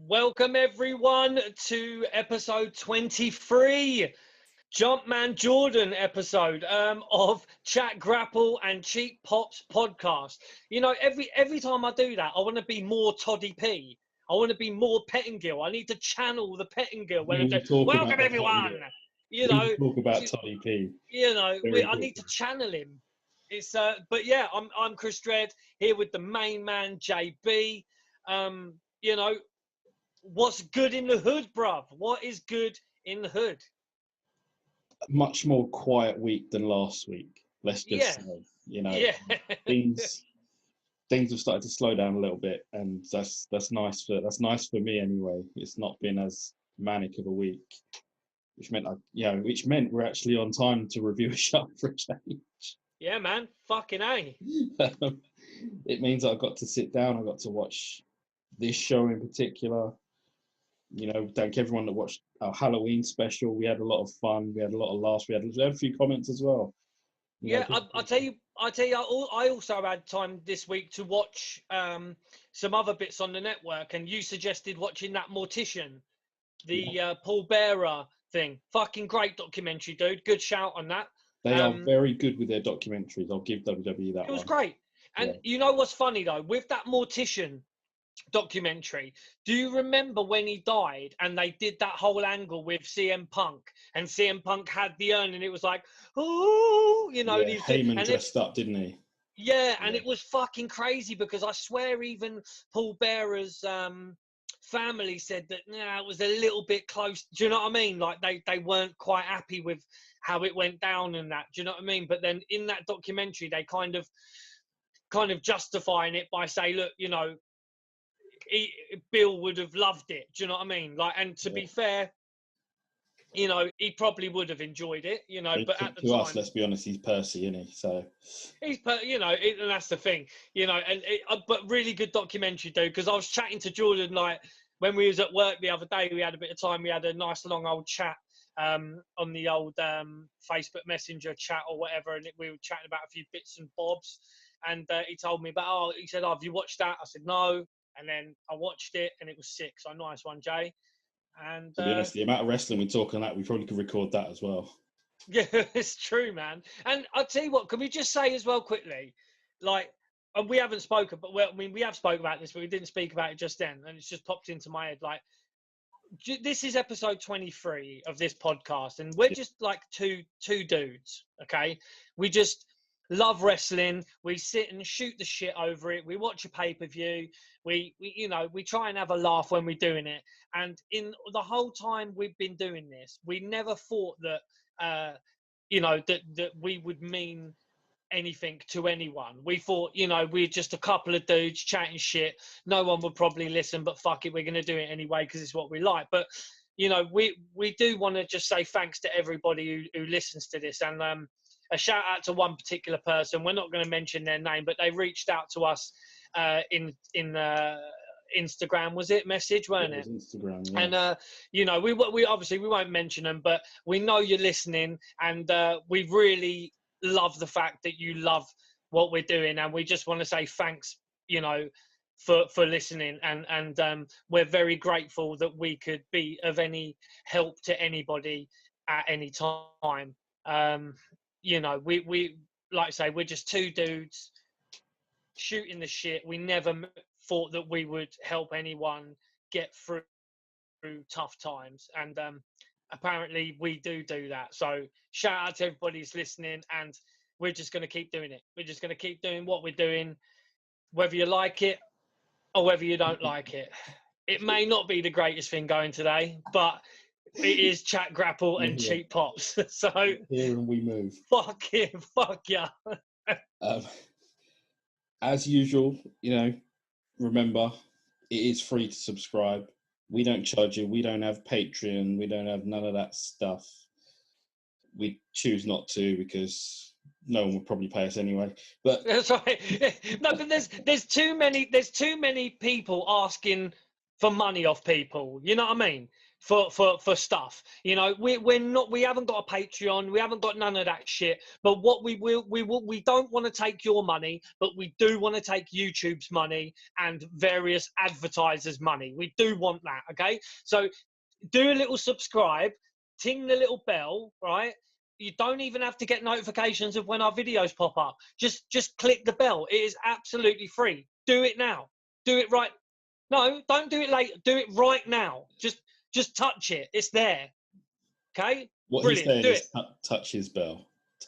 Welcome everyone to episode 23, Jumpman Jordan episode of Chat Grapple and Cheap Pops podcast. You know, every time I do that, I want to be more Toddy P. I want to be more Pettingill. I need to channel the Pettingill when I do. Welcome everyone. You know, talk about Toddy P. You know, I need to channel him. It's but yeah, I'm Chris Dredd here with the main man JB. You know. What's good in the hood, bruv? What is good in the hood? Much more quiet week than last week. Let's just say, you know, things have started to slow down a little bit, and that's nice for me anyway. It's not been as manic of a week, which meant we're actually on time to review a show for a change. Yeah, man, fucking A. It means I got to sit down. I got to watch this show in particular. You know, thank everyone that watched our Halloween special. We had a lot of fun. We had a lot of laughs. We had a few comments as well. I'll tell you. I also had time this week to watch some other bits on the network, and you suggested watching that Mortician, the Paul Bearer thing. Fucking great documentary, dude. Good shout on that. They are very good with their documentaries. I'll give WWE that. It was great. And you know what's funny though, with that Mortician documentary, do you remember when he died and they did that whole angle with CM Punk, and CM Punk had the urn and it was like, oh, you know, Heyman dressed up, didn't he? And it was fucking crazy because I swear even Paul Bearer's family said that it was a little bit close. Do you know what I mean? Like they weren't quite happy with how it went down and that. Do you know what I mean? But then in that documentary they kind of justifying it by saying, look, you know, Bill would have loved it. Do you know what I mean? Like, and to be fair, you know, he probably would have enjoyed it. You know, but at the time, us, let's be honest, he's Percy, isn't he? So you know, and that's the thing. You know, and but really good documentary, dude. Because I was chatting to Jordan like when we was at work the other day. We had a bit of time. We had a nice long old chat on the old Facebook Messenger chat or whatever, and we were chatting about a few bits and bobs. And he told me about, he said, have you watched that? I said, no. And then I watched it and it was sick. So nice one, Jay. And to be honest, the amount of wrestling we talk on that, we probably could record that as well. Yeah, it's true, man. And I'll tell you what, can we just say as well quickly, like, and we haven't spoken, but we have spoken about this, but we didn't speak about it just then. And it's just popped into my head. Like, this is episode 23 of this podcast. And we're just like two dudes, okay? We just love wrestling. We sit and shoot the shit over it. We watch a pay-per-view. We you know, we try and have a laugh when we're doing it. And in the whole time we've been doing this, we never thought that you know, that we would mean anything to anyone. We thought, you know, we're just a couple of dudes chatting shit. No one would probably listen, but fuck it, we're going to do it anyway because it's what we like. But you know, we do want to just say thanks to everybody who listens to this. And a shout out to one particular person. We're not going to mention their name, but they reached out to us in Instagram, was it? Message, weren't it? It was Instagram, yeah. And you know, we obviously we won't mention them, but we know you're listening, and we really love the fact that you love what we're doing, and we just want to say thanks, you know, for listening, and we're very grateful that we could be of any help to anybody at any time. You know, we like I say, we're just two dudes shooting the shit. We never thought that we would help anyone get through tough times, and apparently we do that. So shout out to everybody who's listening, and we're just going to keep doing it. We're just going to keep doing what we're doing, whether you like it or whether you don't like it. It may not be the greatest thing going today, but it is Chat Grapple and Cheap Pops. So here and we move. Fuck yeah. As usual, you know, remember, it is free to subscribe. We don't charge you. We don't have Patreon. We don't have none of that stuff. We choose not to because no one would probably pay us anyway. But that's right. No, but there's too many people asking for money off people. You know what I mean? For stuff. You know, we haven't got a Patreon. We haven't got none of that shit. But what we don't want to take your money, but we do want to take YouTube's money and various advertisers' money. We do want that. Okay, so do a little subscribe, ting the little bell, right? You don't even have to get notifications of when our videos pop up. Just click the bell. It is absolutely free. Do it now. Do it right. No, don't do it later. Do it right now. Just touch it. It's there. Okay? what he's Brilliant. saying Do is it. touch his bell.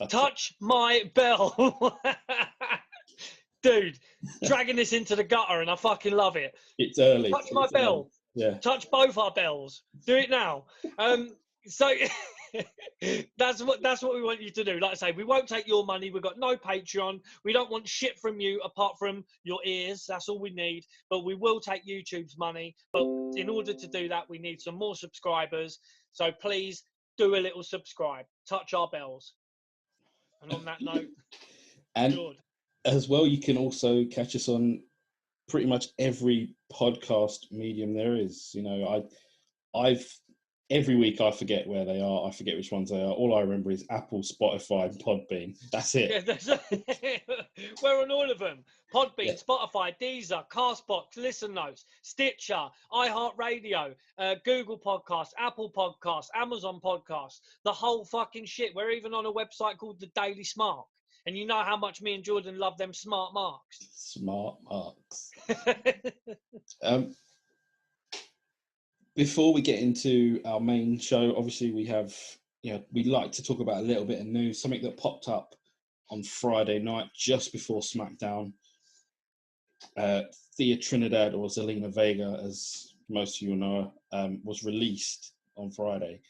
Touch my bell. Dude, dragging this into the gutter and I fucking love it. It's early. Touch my bell. Yeah. Touch both our bells. Do it now. So that's what we want you to do. Like I say, we won't take your money. We've got no Patreon. We don't want shit from you apart from your ears. That's all we need. But we will take YouTube's money. But in order to do that, we need some more subscribers. So please do a little subscribe. Touch our bells. And on that note, and George. As well, you can also catch us on pretty much every podcast medium there is. You know, I've every week I forget where they are. I forget which ones they are. All I remember is Apple, Spotify, and Podbean. That's it. Yeah, we're on all of them. Podbean, Yeah. Spotify, Deezer, Castbox, Listen Notes, Stitcher, iHeartRadio, Google Podcasts, Apple Podcasts, Amazon Podcasts, the whole fucking shit. We're even on a website called The Daily Smart. And you know how much me and Jordan love them smart marks. Smart marks. Before we get into our main show, obviously we have, we'd like to talk about a little bit of news, something that popped up on Friday night just before SmackDown. Thea Trinidad, or Zelina Vega, as most of you know, was released on Friday.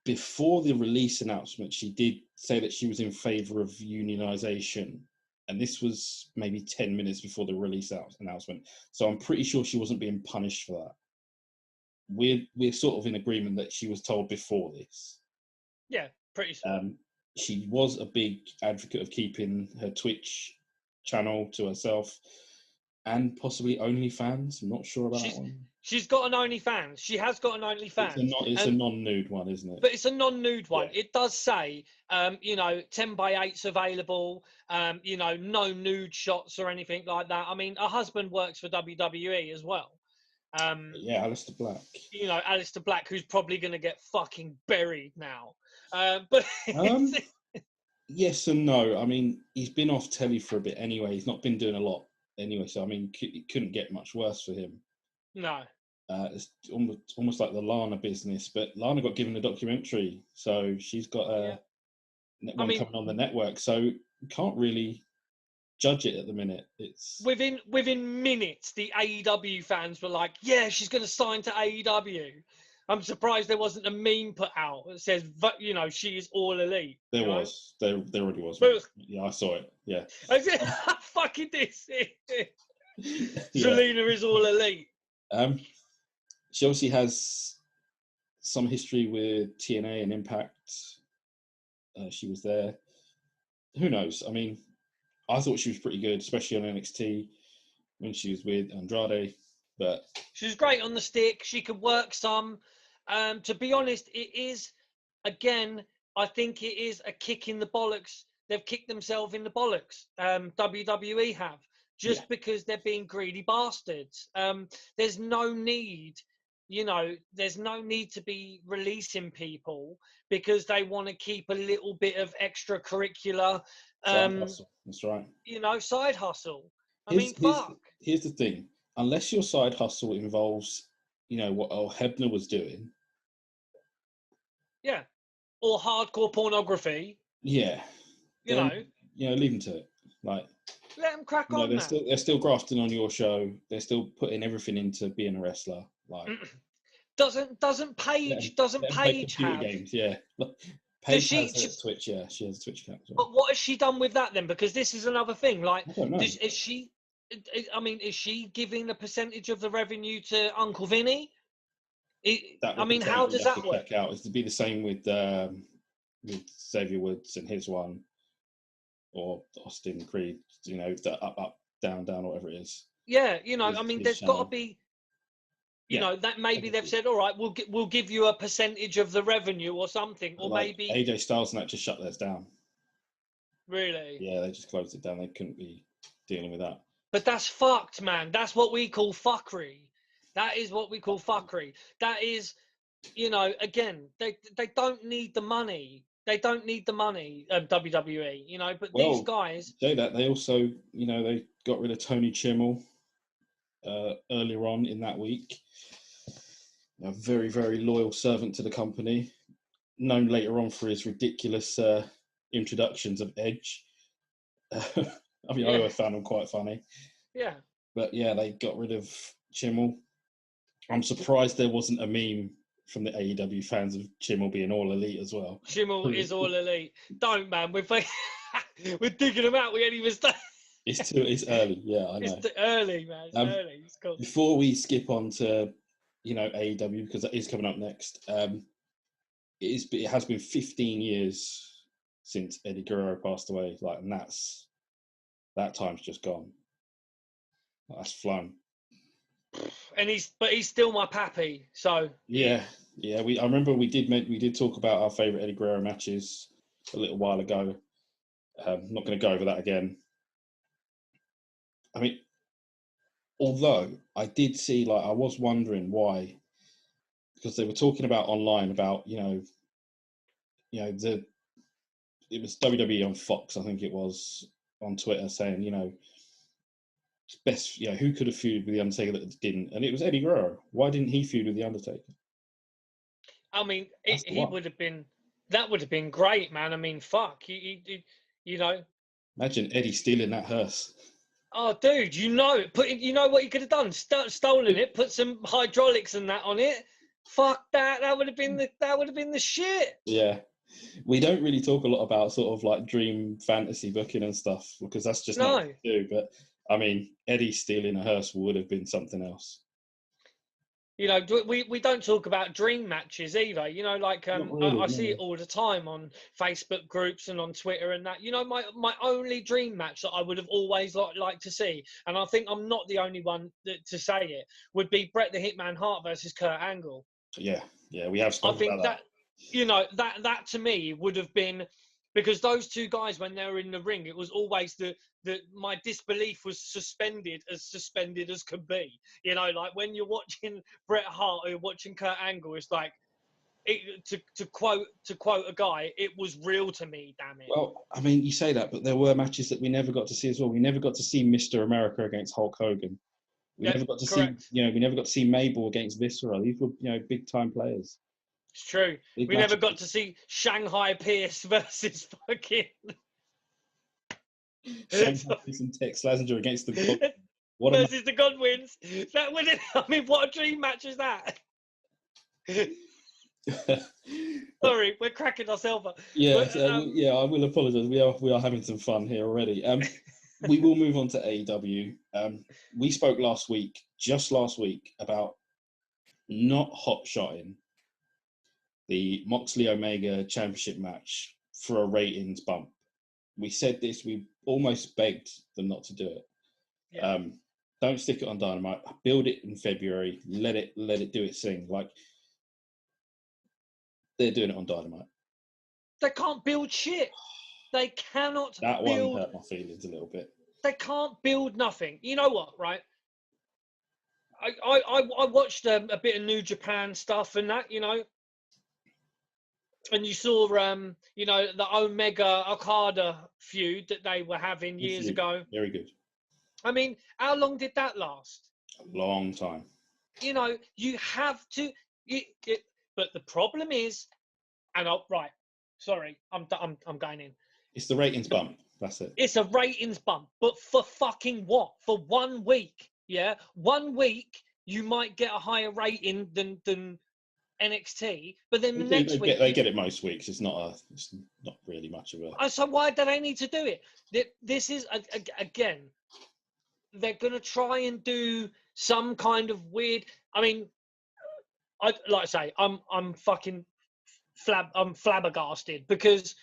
Before the release announcement, she did say that she was in favour of unionisation. And this was maybe 10 minutes before the release announcement. So I'm pretty sure she wasn't being punished for that. We're sort of in agreement that she was told before this. Yeah, pretty sure. She was a big advocate of keeping her Twitch channel to herself and possibly OnlyFans. I'm not sure about that one. She's got an OnlyFans. She has got an OnlyFans. It's a non-nude one, isn't it? But it's a non-nude one. Yeah. It does say, 10x8's available, no nude shots or anything like that. I mean, her husband works for WWE as well. Aleister Black. Aleister Black, who's probably going to get fucking buried now. But yes and no. I mean, he's been off telly for a bit anyway. He's not been doing a lot anyway. So, I mean, it couldn't get much worse for him. No. It's almost like the Lana business, but Lana got given a documentary, so she's got one coming on the network. So you can't really judge it at the minute. It's within minutes, the AEW fans were like, "Yeah, she's going to sign to AEW." I'm surprised there wasn't a meme put out that says, she is all elite. There was. There already was. Yeah, I saw it. Yeah. Fucking this. Zelina is all elite. She obviously has some history with TNA and Impact. She was there. Who knows? I mean, I thought she was pretty good, especially on NXT when she was with Andrade. But she was great on the stick. She could work some. To be honest, it is, again, I think it is a kick in the bollocks. They've kicked themselves in the bollocks. WWE have. Just because they're being greedy bastards. There's no need, there's no need to be releasing people because they want to keep a little bit of extracurricular, side hustle. That's right. Side hustle. Fuck. Here's the thing. Unless your side hustle involves, what El Hebner was doing. Yeah. Or hardcore pornography. Yeah. Leave them to it. Like, let them crack on. They're still grafting on your show. They're still putting everything into being a wrestler. Like, doesn't Paige have games? Yeah, Paige has Twitch. Yeah, she has a Twitch account as well. But what has she done with that then? Because this is another thing. Like, I don't know. is she? I mean, is she giving a percentage of the revenue to Uncle Vinny? I mean, how does that work? Check out. It's to be the same with Xavier Woods and his one, or Austin Creed. You know, the up, down, down, whatever it is. Yeah, you know, I mean, there's got to be. You know, that maybe they've said, all right, we'll give you a percentage of the revenue or something, or like maybe AJ Styles and that just shut theirs down. Really? Yeah, they just closed it down. They couldn't be dealing with that. But that's fucked, man. That's what we call fuckery. That is what we call fuckery. That is, you know, again, they don't need the money. They don't need the money, WWE, you know, but these guys... Say that, they also, you know, they got rid of Tony Chimmel earlier on in that week. A very, very loyal servant to the company, known later on for his ridiculous introductions of Edge. I mean, I always found him quite funny. Yeah. But yeah, they got rid of Chimmel. I'm surprised there wasn't a meme from the AEW fans of Chimmel being all elite as well. Chimmel is all elite. Don't, man. We're digging him out. We ain't even started. It's early. Yeah, I know. It's early, man. It's early. It's cool. Before we skip on to, you know, AEW, because that is coming up next, it has been 15 years since Eddie Guerrero passed away. Like, and that time's just gone. That's flown. And he's still my pappy. So yeah. I remember we did talk about our favourite Eddie Guerrero matches a little while ago. I'm not going to go over that again. I mean, although I did see, like, I was wondering why, because they were talking about online about it was WWE on Fox, I think it was, on Twitter, saying, you know, best, you know, who could have feuded with the Undertaker that didn't, and it was Eddie Guerrero. Why didn't he feud with the Undertaker? I mean, he would have been. That would have been great, man. I mean, fuck, he you know. Imagine Eddie stealing that hearse. Oh, dude, you know what he could have done? Stolen it, put some hydraulics and that on it. Fuck that. That would have been the shit. Yeah. We don't really talk a lot about sort of like dream fantasy booking and stuff, because that's just not what we do. But I mean, Eddie stealing a hearse would have been something else. You know, we don't talk about dream matches either. You know, like I see it all the time on Facebook groups and on Twitter and that. You know, my only dream match that I would have always liked to see, and I think I'm not the only one to say it, would be Bret the Hitman Hart versus Kurt Angle. Yeah, we have spoken about that. You know, that to me would have been, because those two guys, when they were in the ring, it was always my disbelief was suspended as could be. You know, like when you're watching Bret Hart or you're watching Kurt Angle, it's like, to quote a guy, it was real to me, damn it. Well, I mean, you say that, but there were matches that we never got to see as well. We never got to see Mr. America against Hulk Hogan. We never got to see Mabel against Viscera. These were, you know, big time players. It's true. We never got to see Shanghai Pierce versus fucking... Shanghai Pierce and Tex Slazenger against the versus the Godwins. That would have... I mean, what a dream match is that? Sorry, we're cracking ourselves up. Yeah, I will apologise. We are having some fun here already. We will move on to AEW. We spoke just last week, about not hot-shotting the Moxley Omega Championship match for a ratings bump. We said this, we almost begged them not to do it. Yeah. Don't stick it on Dynamite. Build it in February. Let it do its thing. Like, they're doing it on Dynamite. They can't build shit. They cannot That build... one hurt my feelings a little bit. They can't build nothing. You know what, right? I watched a bit of New Japan stuff and that, you know. And you saw, you know, the Omega Okada feud that they were having years ago. Very good. I mean, how long did that last? A long time. You know, you have to. But the problem is, sorry, I'm going in. It's the ratings bump. That's it. It's a ratings bump, but for fucking what? For 1 week, yeah. 1 week, you might get a higher rating than NXT, but then next week they get it most weeks. It's not really much of a. So why do they need to do it? This is again. they're going to try and do some kind of weird. I mean, I like I say, I'm fucking I'm flabbergasted because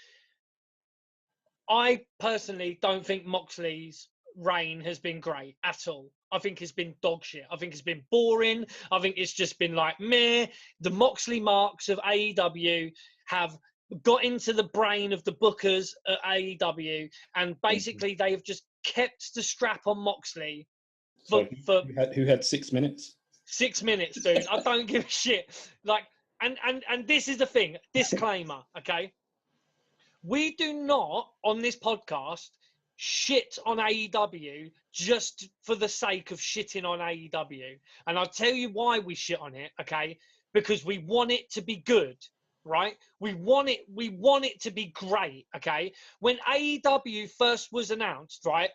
I personally don't think Moxley's reign has been great at all. I think it's been dog shit. I think it's been boring. I think it's just been like meh. The Moxley marks of AEW have got into the brain of the bookers at AEW, and basically they have just kept the strap on Moxley for who had 6 minutes? 6 minutes, dude. I don't give a shit. Like, and this is the thing. Disclaimer, okay? We do not on this podcast shit on AEW just for the sake of shitting on AEW. And I'll tell you why we shit on it, okay? Because we want it to be good, right? We want it to be great, okay? When AEW first was announced, right?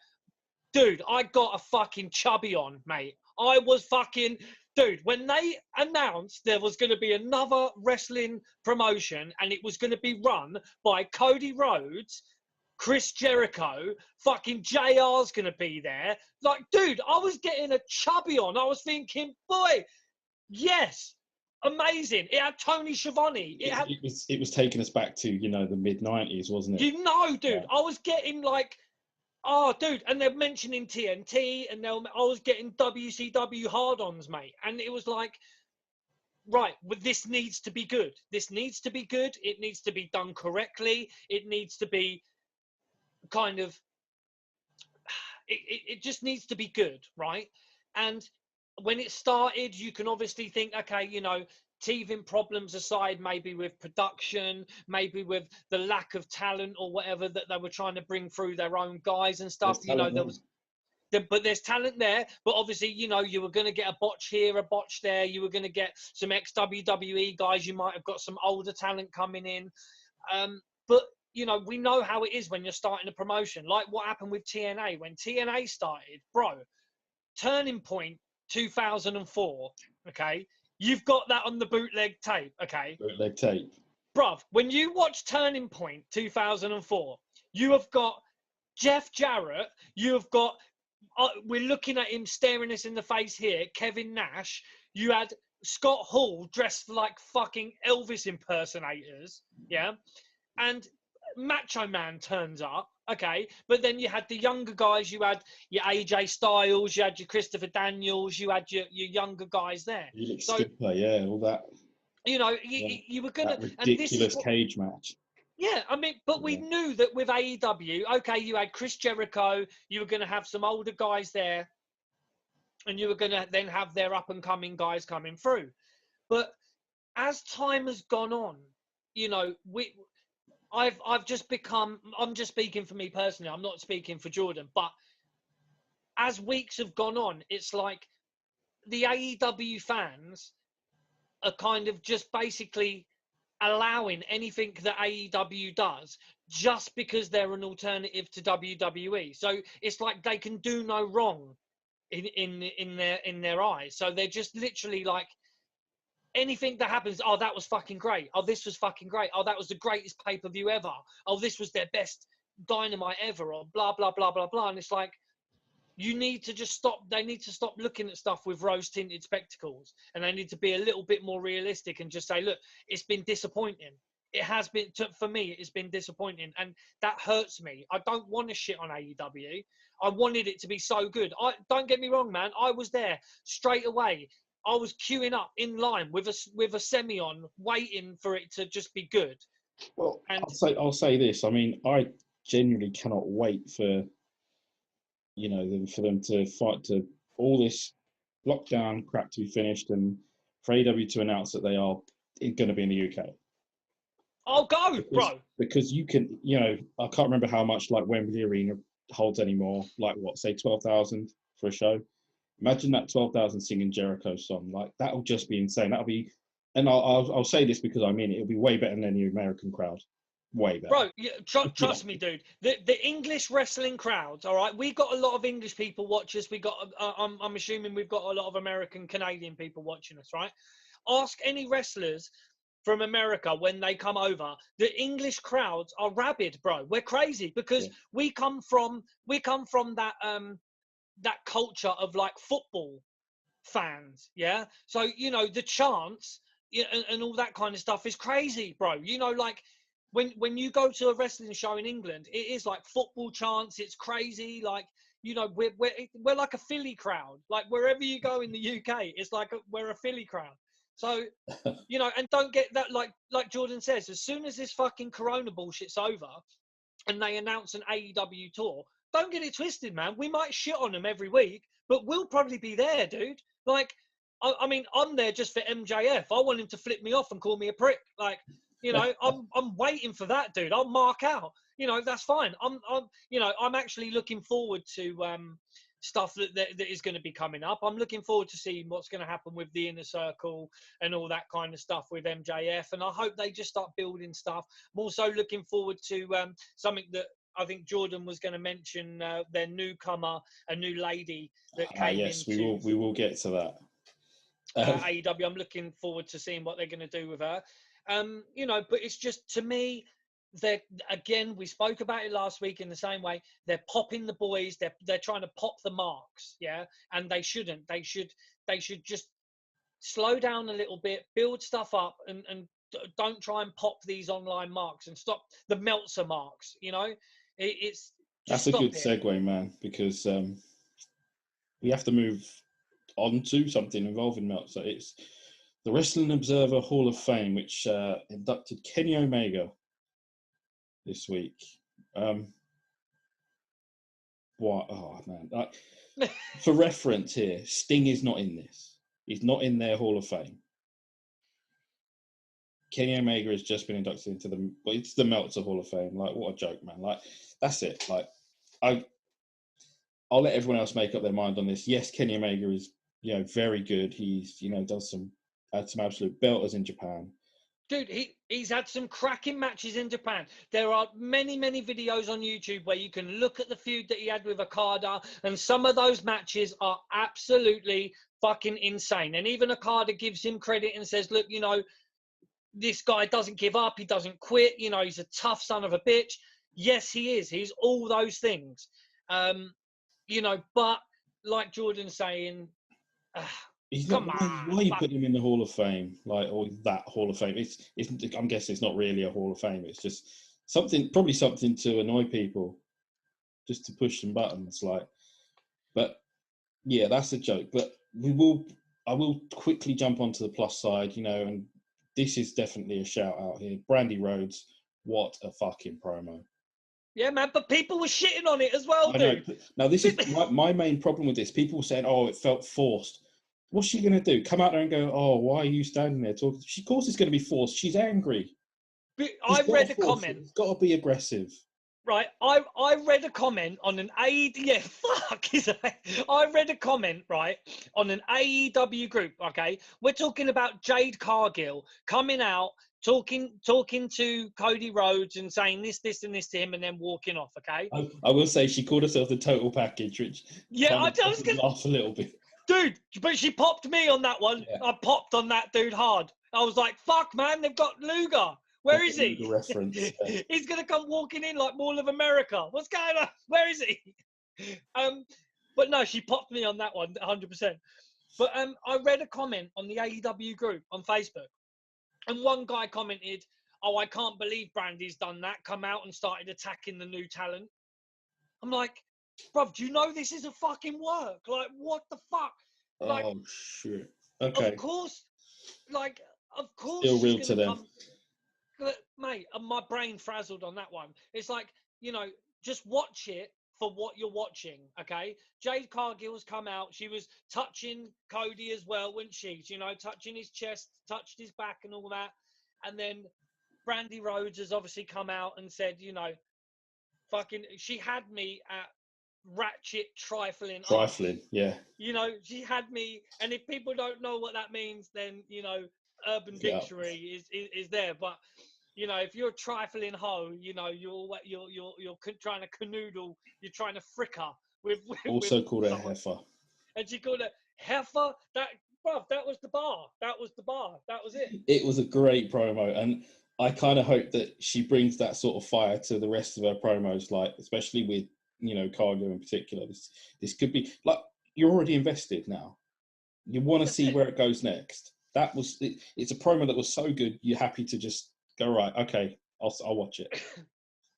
Dude, I got a fucking chubby on, mate. I was fucking... Dude, when they announced there was going to be another wrestling promotion and it was going to be run by Cody Rhodes, Chris Jericho, fucking JR's going to be there. Like, dude, I was getting a chubby on. I was thinking, boy, yes, amazing. It had Tony Schiavone. It was taking us back to, the mid-90s, wasn't it? Dude, yeah. I was getting like... Oh, dude, and they're mentioning TNT, and I was getting WCW hard-ons, mate. And it was like, right, well, this needs to be good. This needs to be good. It needs to be done correctly. It needs to be kind of, it just needs to be good, right? And when it started, you can obviously think, okay, teething problems aside, maybe with production, maybe with the lack of talent or whatever that they were trying to bring through their own guys and stuff. But there's talent there. But obviously, you were going to get a botch here, a botch there. You were going to get some ex-WWE guys. You might have got some older talent coming in. But, we know how it is when you're starting a promotion. Like what happened with TNA. When TNA started, bro, Turning Point 2004, okay? You've got that on the bootleg tape, okay? Bootleg tape. Bruv, when you watch Turning Point 2004, you have got Jeff Jarrett, you have got, we're looking at him staring us in the face here, Kevin Nash. You had Scott Hall dressed like fucking Elvis impersonators, yeah? And Macho Man turns up, okay? But then you had the younger guys, you had your AJ Styles, you had your Christopher Daniels, you had your younger guys there. So, Skipper, yeah, all that. You were going to... ridiculous cage match. Yeah, I mean, but we knew that with AEW, okay, you had Chris Jericho, you were going to have some older guys there, and you were going to then have their up-and-coming guys coming through. But as time has gone on, I've just become... I'm just speaking for me personally. I'm not speaking for Jordan. But as weeks have gone on, it's like the AEW fans are kind of just basically allowing anything that AEW does just because they're an alternative to WWE. So it's like they can do no wrong in their eyes. So they're just literally like, anything that happens, oh, that was fucking great. Oh, this was fucking great. Oh, that was the greatest pay-per-view ever. Oh, this was their best Dynamite ever, or blah, blah, blah, blah, blah. And it's like, you need to just stop. They need to stop looking at stuff with rose-tinted spectacles, and they need to be a little bit more realistic and just say, look, it's been disappointing. It has been, for me, it's been disappointing, and that hurts me. I don't want to shit on AEW. I wanted it to be so good. Don't get me wrong, man. I was there straight away. I was queuing up in line with a semi on, waiting for it to just be good. Well, and I'll say this. I mean, I genuinely cannot wait for for them to fight to all this lockdown crap to be finished, and for AEW to announce that they are going to be in the UK. I'll go, bro. Because you can, I can't remember how much like Wembley Arena holds anymore. Like what, say 12,000 for a show. Imagine that 12,000 singing Jericho song. Like that'll just be insane. That'll be, and I'll say this because I mean it. It'll be way better than any American crowd. Way better. Bro, trust me, dude. The English wrestling crowds, all right? We got a lot of English people watch us. We got, I'm assuming we've got a lot of American, Canadian people watching us, right? Ask any wrestlers from America when they come over. The English crowds are rabid, bro. We're crazy because we come from that that culture of like football fans. Yeah. So, you know, the chants and all that kind of stuff is crazy, bro. You know, like when you go to a wrestling show in England, it is like football chants. It's crazy. Like, you know, we're like a Philly crowd. Like wherever you go in the UK, it's like we're a Philly crowd. So, you know, and don't get that, like Jordan says, as soon as this fucking Corona bullshit's over and they announce an AEW tour, don't get it twisted, man. We might shit on them every week, but we'll probably be there, dude. Like, I mean, I'm there just for MJF. I want him to flip me off and call me a prick. Like, you know, I'm waiting for that, dude. I'll mark out. You know, that's fine. You know, I'm actually looking forward to stuff that is going to be coming up. I'm looking forward to seeing what's going to happen with the Inner Circle and all that kind of stuff with MJF. And I hope they just start building stuff. I'm also looking forward to something that I think Jordan was going to mention, their newcomer, a new lady that came yes, into. we will get to that. AEW. I'm looking forward to seeing what they're going to do with her. You know, but it's just, to me, they're, again, we spoke about it last week in the same way. They're popping the boys. They're trying to pop the marks, yeah, and they shouldn't. They should just slow down a little bit, build stuff up, and don't try and pop these online marks and stop the Meltzer marks. You know, it's just that's a good it. segue, man, because we have to move on to something involving Meltzer. It's the Wrestling Observer Hall of Fame, which inducted Kenny Omega this week. What? Oh man! For reference here, Sting is not in this. He's not in their Hall of Fame. Kenny Omega has just been inducted into it's the Meltzer Hall of Fame. Like, what a joke, man! Like, that's it. Like, I'll let everyone else make up their mind on this. Yes, Kenny Omega is, you know, very good. He's, you know, had some absolute belters in Japan. Dude, he's had some cracking matches in Japan. There are many, many videos on YouTube where you can look at the feud that he had with Okada, and some of those matches are absolutely fucking insane. And even Okada gives him credit and says, look, you know, this guy doesn't give up. He doesn't quit. You know, he's a tough son of a bitch. Yes, he is. He's all those things. You know, but like Jordan's saying, He's come not. on. Why you put him in the Hall of Fame, like, or that Hall of Fame? It's. I'm guessing it's not really a Hall of Fame. It's just probably something to annoy people, just to push some buttons, like. But yeah, that's a joke. But I will quickly jump onto the plus side, you know, and this is definitely a shout out here. Brandy Rhodes, what a fucking promo. Yeah, man, but people were shitting on it as well, dude. Now, this is my main problem with this. People were saying, oh, it felt forced. What's she going to do? Come out there and go, oh, why are you standing there talking? Of course it's going to be forced. She's angry. I read a comment. It's got to be aggressive. Right, I read a comment on an I read a comment, right, on an AEW group, okay? We're talking about Jade Cargill coming out, talking to Cody Rhodes and saying this, and this to him, and then walking off, okay? I will say she called herself the total package, which I was going to laugh a little bit. Dude, but she popped me on that one. Yeah. I popped on that dude hard. I was like, fuck, man, they've got Luger. Where is he? Reference. He's going to come walking in like Mall of America. What's going on? Where is he? But no, she popped me on that one, 100%. But I read a comment on the AEW group on Facebook. And one guy commented, oh, I can't believe Brandy's done that. Come out and started attacking the new talent. I'm like, bruv, do you know this is a fucking work? Like, what the fuck? Like, oh, shit. Okay. Of course. Still real to them. Mate, my brain frazzled on that one. It's like, you know, just watch it for what you're watching, okay? Jade Cargill's come out. She was touching Cody as well, wasn't she? You know, touching his chest, touched his back and all that. And then Brandy Rhodes has obviously come out and said, you know, fucking, she had me at ratchet trifling. Yeah. You know, she had me, and if people don't know what that means, then, you know, Urban Dictionary is there. But, you know, if you're a trifling hoe, you know, you're trying to canoodle, you're trying to fricker with also called a heifer. And she called it heifer. That was the bar. That was the bar. That was it. It was a great promo, and I kind of hope that she brings that sort of fire to the rest of her promos, like especially with Cargill in particular. This could be like you're already invested now. You want to see where it goes next. It's a promo that was so good. You're happy to just go, right, okay, I'll watch it.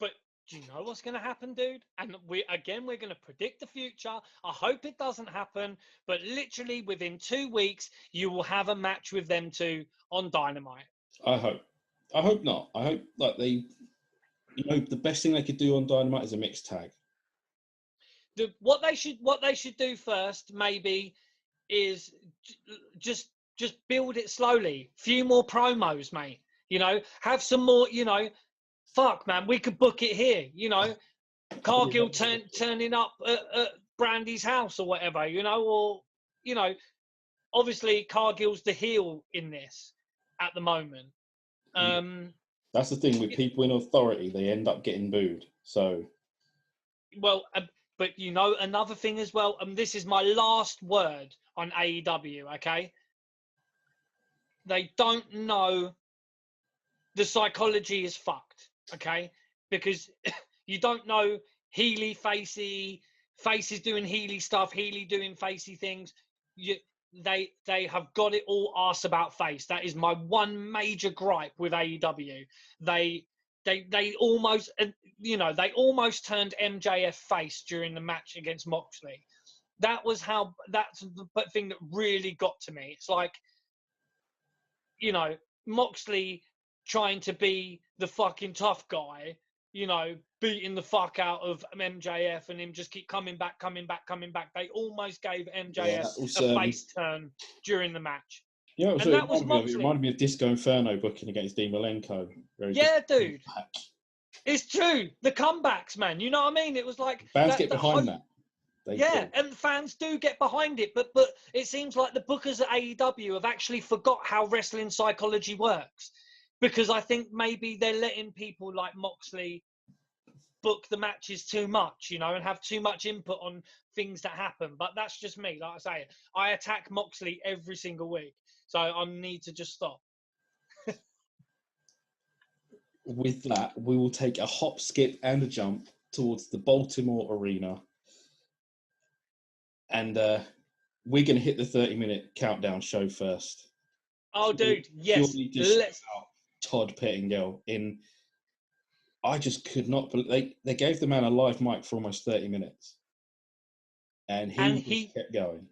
But do you know what's going to happen, dude? And we're going to predict the future. I hope it doesn't happen, but literally within 2 weeks, you will have a match with them two on Dynamite. I hope not. I hope like the best thing they could do on Dynamite is a mixed tag. What they should do first, maybe, is just build it slowly. Few more promos, mate. Have some more. Fuck, man, we could book it here. Cargill turning up at Brandy's house or whatever. Obviously Cargill's the heel in this at the moment. That's the thing with people in authority; they end up getting booed. So, well. But another thing as well, and this is my last word on AEW, okay? They don't know the psychology is fucked, okay? Because you don't know Healy, Facey, Facey's doing Healy stuff, Healy doing Facey things. They have got it all arse about face. That is my one major gripe with AEW. They almost, they almost turned MJF face during the match against Moxley. That's the thing that really got to me. It's like, Moxley trying to be the fucking tough guy, beating the fuck out of MJF and him just keep coming back. They almost gave MJF a face turn during the match. Yeah, it reminded me of Disco Inferno booking against Dean Malenko. Dude. It's true. The comebacks, man. You know what I mean? It was like fans get behind that. And fans do get behind it, but it seems like the bookers at AEW have actually forgot how wrestling psychology works, because I think maybe they're letting people like Moxley book the matches too much, and have too much input on things that happen. But that's just me. Like I say, I attack Moxley every single week. So I need to just stop. With that, we will take a hop, skip, and a jump towards the Baltimore arena. And we're going to hit the 30-minute countdown show first. Oh, dude, yes. Let's Todd Pettingill in. I just could not believe they gave the man a live mic for almost 30 minutes. And he kept going.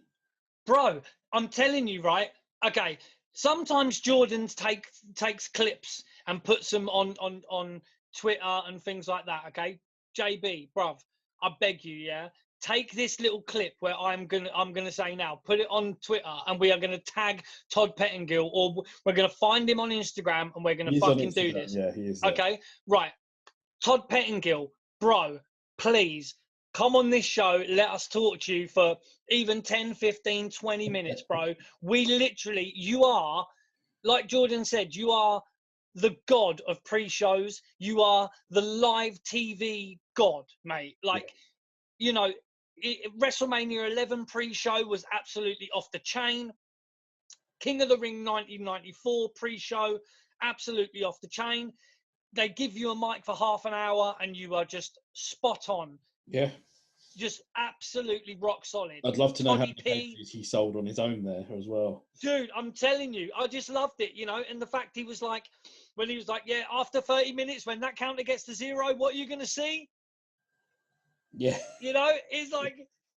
Bro, I'm telling you, right? Okay, sometimes Jordan takes clips and puts them on Twitter and things like that, okay? JB, bruv, I beg you, yeah? Take this little clip where I'm gonna say now, put it on Twitter, and we are gonna tag Todd Pettingill, or we're gonna find him on Instagram, and we're gonna fucking do this. Yeah, he is. Okay, right. Todd Pettingill, bro, please come on this show. Let us talk to you for even 10, 15, 20 minutes, bro. You are, like Jordan said, you are the god of pre-shows. You are the live TV god, mate. Like, WrestleMania 11 pre-show was absolutely off the chain. King of the Ring 1994 pre-show, absolutely off the chain. They give you a mic for half an hour and you are just spot on. Yeah. Just absolutely rock solid. I'd love to know how many pay-per-views he sold on his own there as well. Dude, I'm telling you, I just loved it, and the fact he was like, yeah, after 30 minutes, when that counter gets to 0, what are you going to see? Yeah. It's like,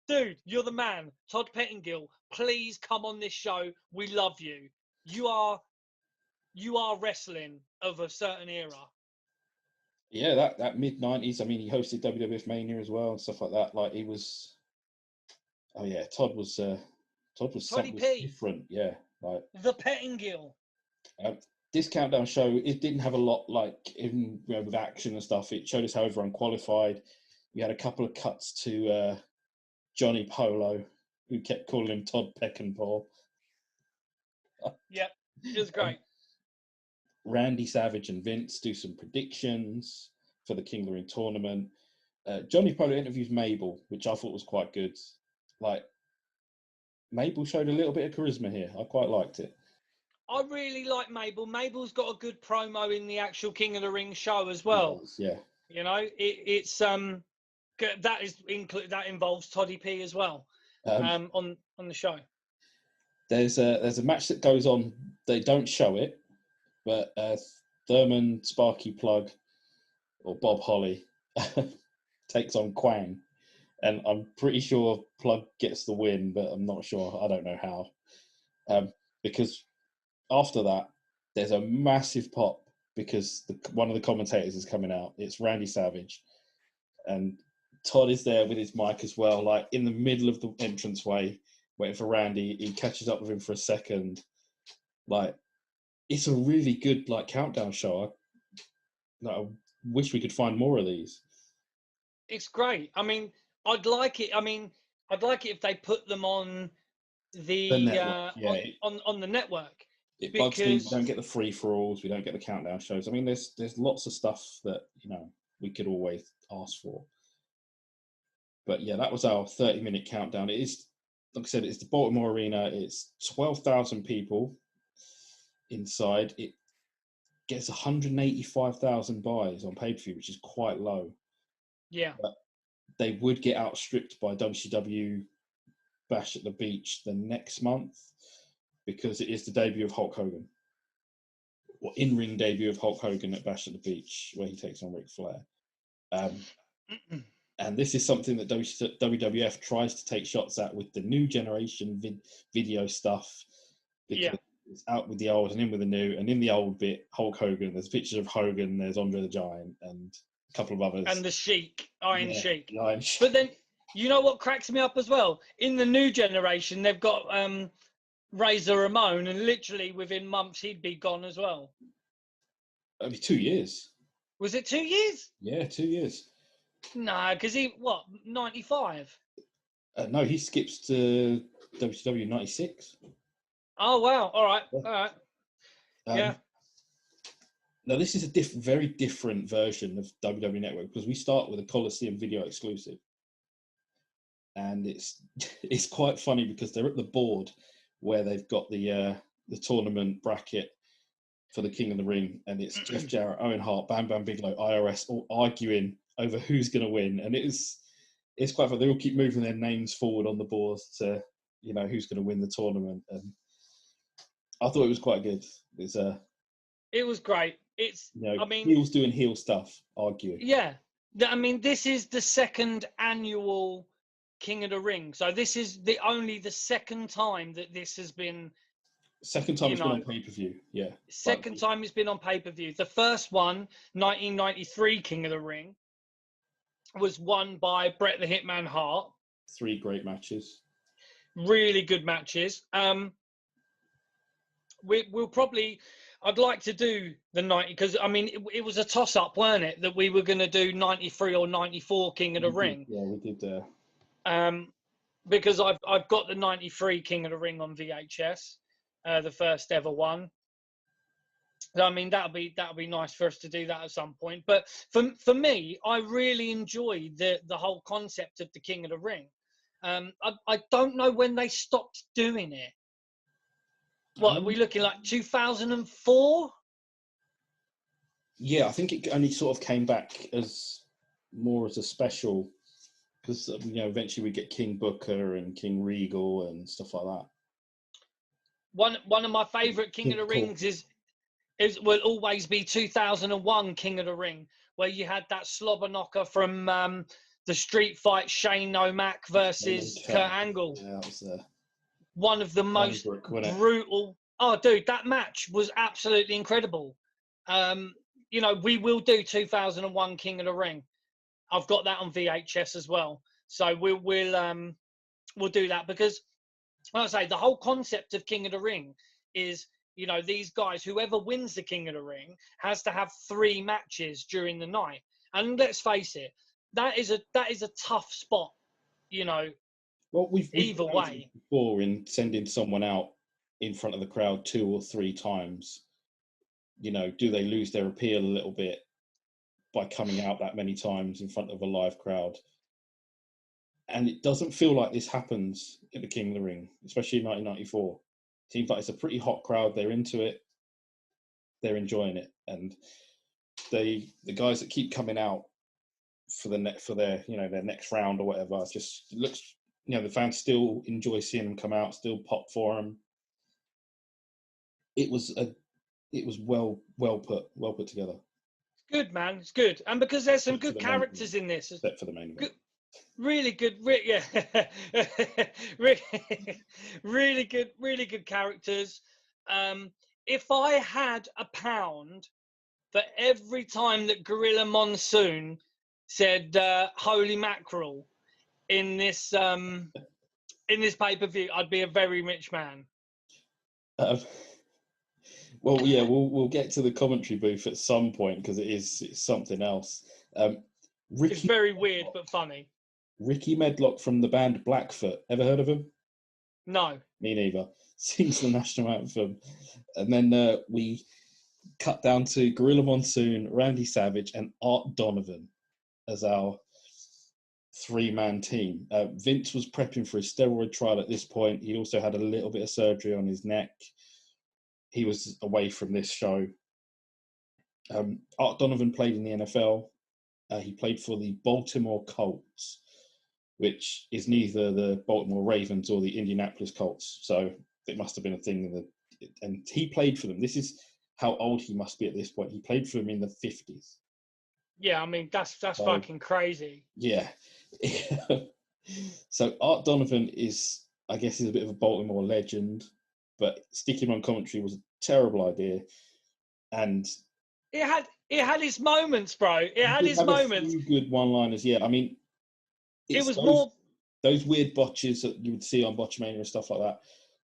dude, you're the man. Todd Pettingill, please come on this show. We love you. You are wrestling of a certain era. Yeah, that mid-90s. I mean, he hosted WWF Mania as well and stuff like that. Like, he was... Oh, yeah, Todd was something different. Yeah, like... The Pettingill. This countdown show, it didn't have a lot, like, in with action and stuff. It showed us how everyone qualified. We had a couple of cuts to Johnny Polo, who kept calling him Todd Peckinpah. Yep, it was great. Randy Savage and Vince do some predictions for the King of the Ring tournament. Johnny Polo interviews Mabel, which I thought was quite good. Like, Mabel showed a little bit of charisma here. I quite liked it. I really like Mabel. Mabel's got a good promo in the actual King of the Ring show as well. Yeah. It's That involves Toddy P as well on the show. There's a match that goes on. They don't show it, but Thurman Sparky Plug or Bob Holly takes on Quang, and I'm pretty sure Plug gets the win, but I'm not sure. I don't know how, because after that there's a massive pop because one of the commentators is coming out. It's Randy Savage, and Todd is there with his mic as well, like in the middle of the entranceway, waiting for Randy. He catches up with him for a second. Like, it's a really good countdown show. I wish we could find more of these. It's great. I mean, I'd like it. I'd like it if they put them on the network. On the network. It bugs me. We don't get the free for alls. We don't get the countdown shows. I mean, there's lots of stuff that we could always ask for. But yeah, that was our 30-minute countdown. It is, like I said, it's the Baltimore Arena. It's 12,000 people inside. It gets 185,000 buys on pay-per-view, which is quite low. Yeah. But they would get outstripped by WCW Bash at the Beach the next month because it is the debut of Hulk Hogan. Or in-ring debut of Hulk Hogan at Bash at the Beach, where he takes on Ric Flair. And this is something that WWF tries to take shots at with the new generation video stuff. Because it's out with the old and in with the new. And in the old bit, Hulk Hogan, there's pictures of Hogan, there's Andre the Giant, and a couple of others. And the Sheik, Iron Sheik. Iron Sheik. But then, you know what cracks me up as well? In the new generation, they've got Razor Ramon, and literally within months, he'd be gone as well. Only 2 years. Was it 2 years? Yeah, 2 years. No, because 95? No, he skips to WCW 96. Oh, wow. All right. Yeah. Now, this is a very different version of WWE Network because we start with a Coliseum video exclusive. And it's quite funny because they're at the board where they've got the tournament bracket for the King of the Ring, and it's Jeff Jarrett, Owen Hart, Bam Bam Bigelow, IRS, all arguing over who's going to win, and it's quite fun. They all keep moving their names forward on the board to who's going to win the tournament, and I thought it was quite good. It was great. heels doing heel stuff, arguing. Yeah, this is the second annual King of the Ring, so this is only the second time that this has been. Second time it's been on pay-per-view, yeah. Second time it's been on pay-per-view. The first one, 1993 King of the Ring, was won by Bret the Hitman Hart. 3 great matches. Really good matches. We'll probably... I'd like to do the 90... Because, it was a toss-up, weren't it? That we were going to do 93 or 94 King of the Ring. Yeah, we did. Because I've got the 93 King of the Ring on VHS. The first ever one. That'll be nice for us to do that at some point. But for me, I really enjoyed the whole concept of the King of the Ring. I don't know when they stopped doing it. What are we looking like? 2004? Yeah, I think it only sort of came back as a special because eventually we get King Booker and King Regal and stuff like that. One of my favourite King of the Rings will always be 2001 King of the Ring, where you had that slobber knocker from the street fight, Shane O'Mac versus Kurt Angle. Yeah, that was one of the most brutal. Oh, dude, that match was absolutely incredible. We will do 2001 King of the Ring. I've got that on VHS as well, so we'll do that because. Like I say, the whole concept of King of the Ring is, these guys, whoever wins the King of the Ring has to have 3 matches during the night. And let's face it, that is a tough spot, Well, we've either way. Before in sending someone out in front of the crowd 2 or 3 times, do they lose their appeal a little bit by coming out that many times in front of a live crowd? And it doesn't feel like this happens at the King of the Ring, especially in 1994. It seems like it's a pretty hot crowd. They're into it. They're enjoying it. And the guys that keep coming out for their their next round or whatever. It just looks, the fans still enjoy seeing them come out, still pop for them. It was well put together. It's good, man. It's good, and because there's some good characters in this. Except for the main event. Really good, really good characters. If I had £1 for every time that Gorilla Monsoon said "Holy mackerel" in this pay-per-view, I'd be a very rich man. Well, yeah, we'll get to the commentary booth at some point because it's something else. It's very weird but funny. Ricky Medlock from the band Blackfoot. Ever heard of him? No. Me neither. Sings the national anthem. And then we cut down to Gorilla Monsoon, Randy Savage, and Art Donovan as our three-man team. Vince was prepping for his steroid trial at this point. He also had a little bit of surgery on his neck. He was away from this show. Art Donovan played in the NFL. He played for the Baltimore Colts, which is neither the Baltimore Ravens or the Indianapolis Colts. So it must have been a thing. And he played for them. This is how old he must be at this point. He played for them in the 50s. Yeah, I mean, that's fucking crazy. Yeah. So Art Donovan is a bit of a Baltimore legend, but sticking on commentary was a terrible idea. And it had its moments, bro. It had its moments. A few good one-liners, yeah. I mean, it was more those weird botches that you would see on Botchamania and stuff like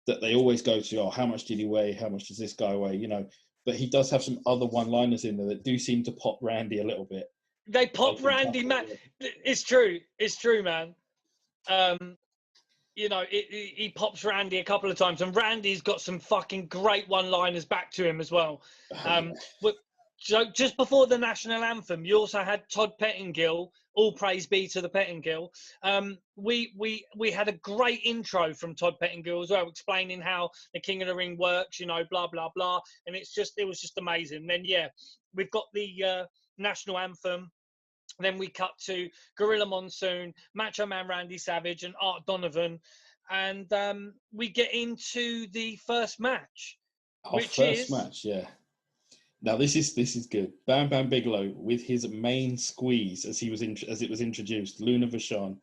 that they always go to, oh, how much did he weigh? How much does this guy weigh? But he does have some other one-liners in there that do seem to pop Randy a little bit. They pop Randy, man. It's true, man. He pops Randy a couple of times, and Randy's got some fucking great one-liners back to him as well. So just before the national anthem, you also had Todd Pettingill. All praise be to the Pettingill. We had a great intro from Todd Pettingill as well, explaining how the King of the Ring works. Blah blah blah, and it was just amazing. Then we've got the national anthem. Then we cut to Gorilla Monsoon, Macho Man Randy Savage, and Art Donovan, and we get into the first match. Match, yeah. Now this is good. Bam Bam Bigelow with his main squeeze as it was introduced. Luna Vachon,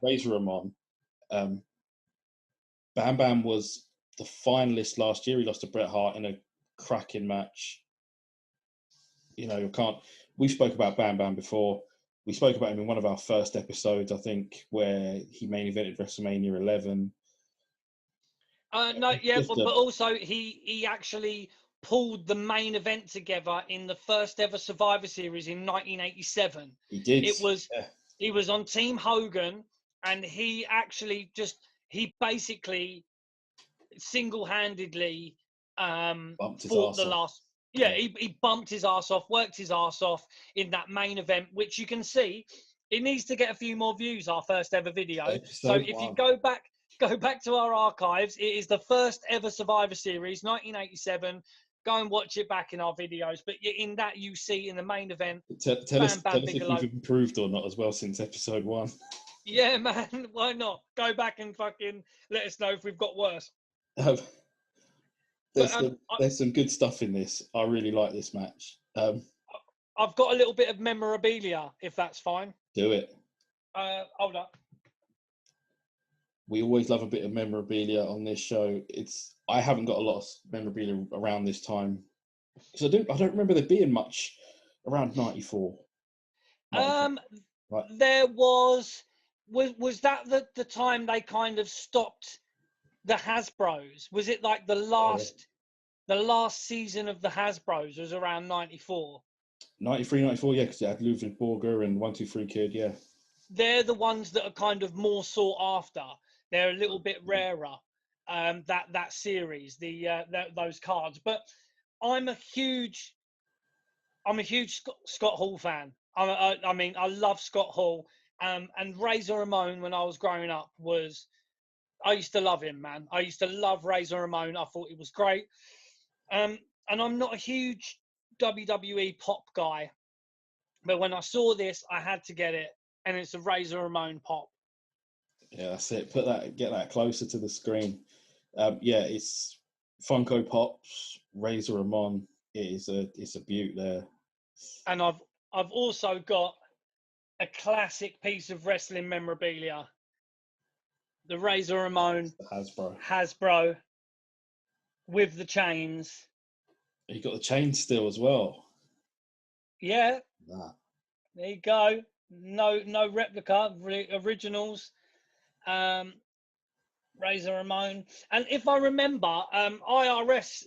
Razor Ramon. Bam Bam was the finalist last year. He lost to Bret Hart in a cracking match. We spoke about Bam Bam before. We spoke about him in one of our first episodes, I think, where he main evented WrestleMania 11. But also he actually pulled the main event together in the first ever Survivor Series in 1987. He did. He was on Team Hogan, and he basically single-handedly fought the last. Yeah, he bumped his ass off, worked his ass off in that main event, which you can see. It needs to get a few more views, our first ever video. So if you go back to our archives, it is the first ever Survivor Series, 1987. Go and watch it back in our videos. But in that, you see in the main event. Tell us if we've improved or not as well since episode 1. Yeah, man. Why not? Go back and fucking let us know if we've got worse. There's some good stuff in this. I really like this match. I've got a little bit of memorabilia, if that's fine. Do it. Hold up. We always love a bit of memorabilia on this show. I haven't got a lot of memorabilia around this time because I don't remember there being much around 94. Right. There was that the time they kind of stopped the Hasbros? Was it like the last season of the Hasbros was around 94? 93, 94, yeah, because it had Ludwig Borger and 1-2-3 Kid, yeah. They're the ones that are kind of more sought after. They're a little bit rarer. That series, those cards. But I'm a huge Scott Hall fan. I love Scott Hall. And Razor Ramon, when I was growing up, I used to love him, man. I used to love Razor Ramon. I thought he was great. And I'm not a huge WWE pop guy. But when I saw this, I had to get it, and it's a Razor Ramon pop. Yeah, that's it. Get that closer to the screen. Yeah, it's Funko Pops, Razor Ramon. It's a beaut there. And I've also got a classic piece of wrestling memorabilia. The Razor Ramon Hasbro with the chains. You got the chain still as well. Yeah. There you go. No replica, originals. Razor Ramon. And if I remember, IRS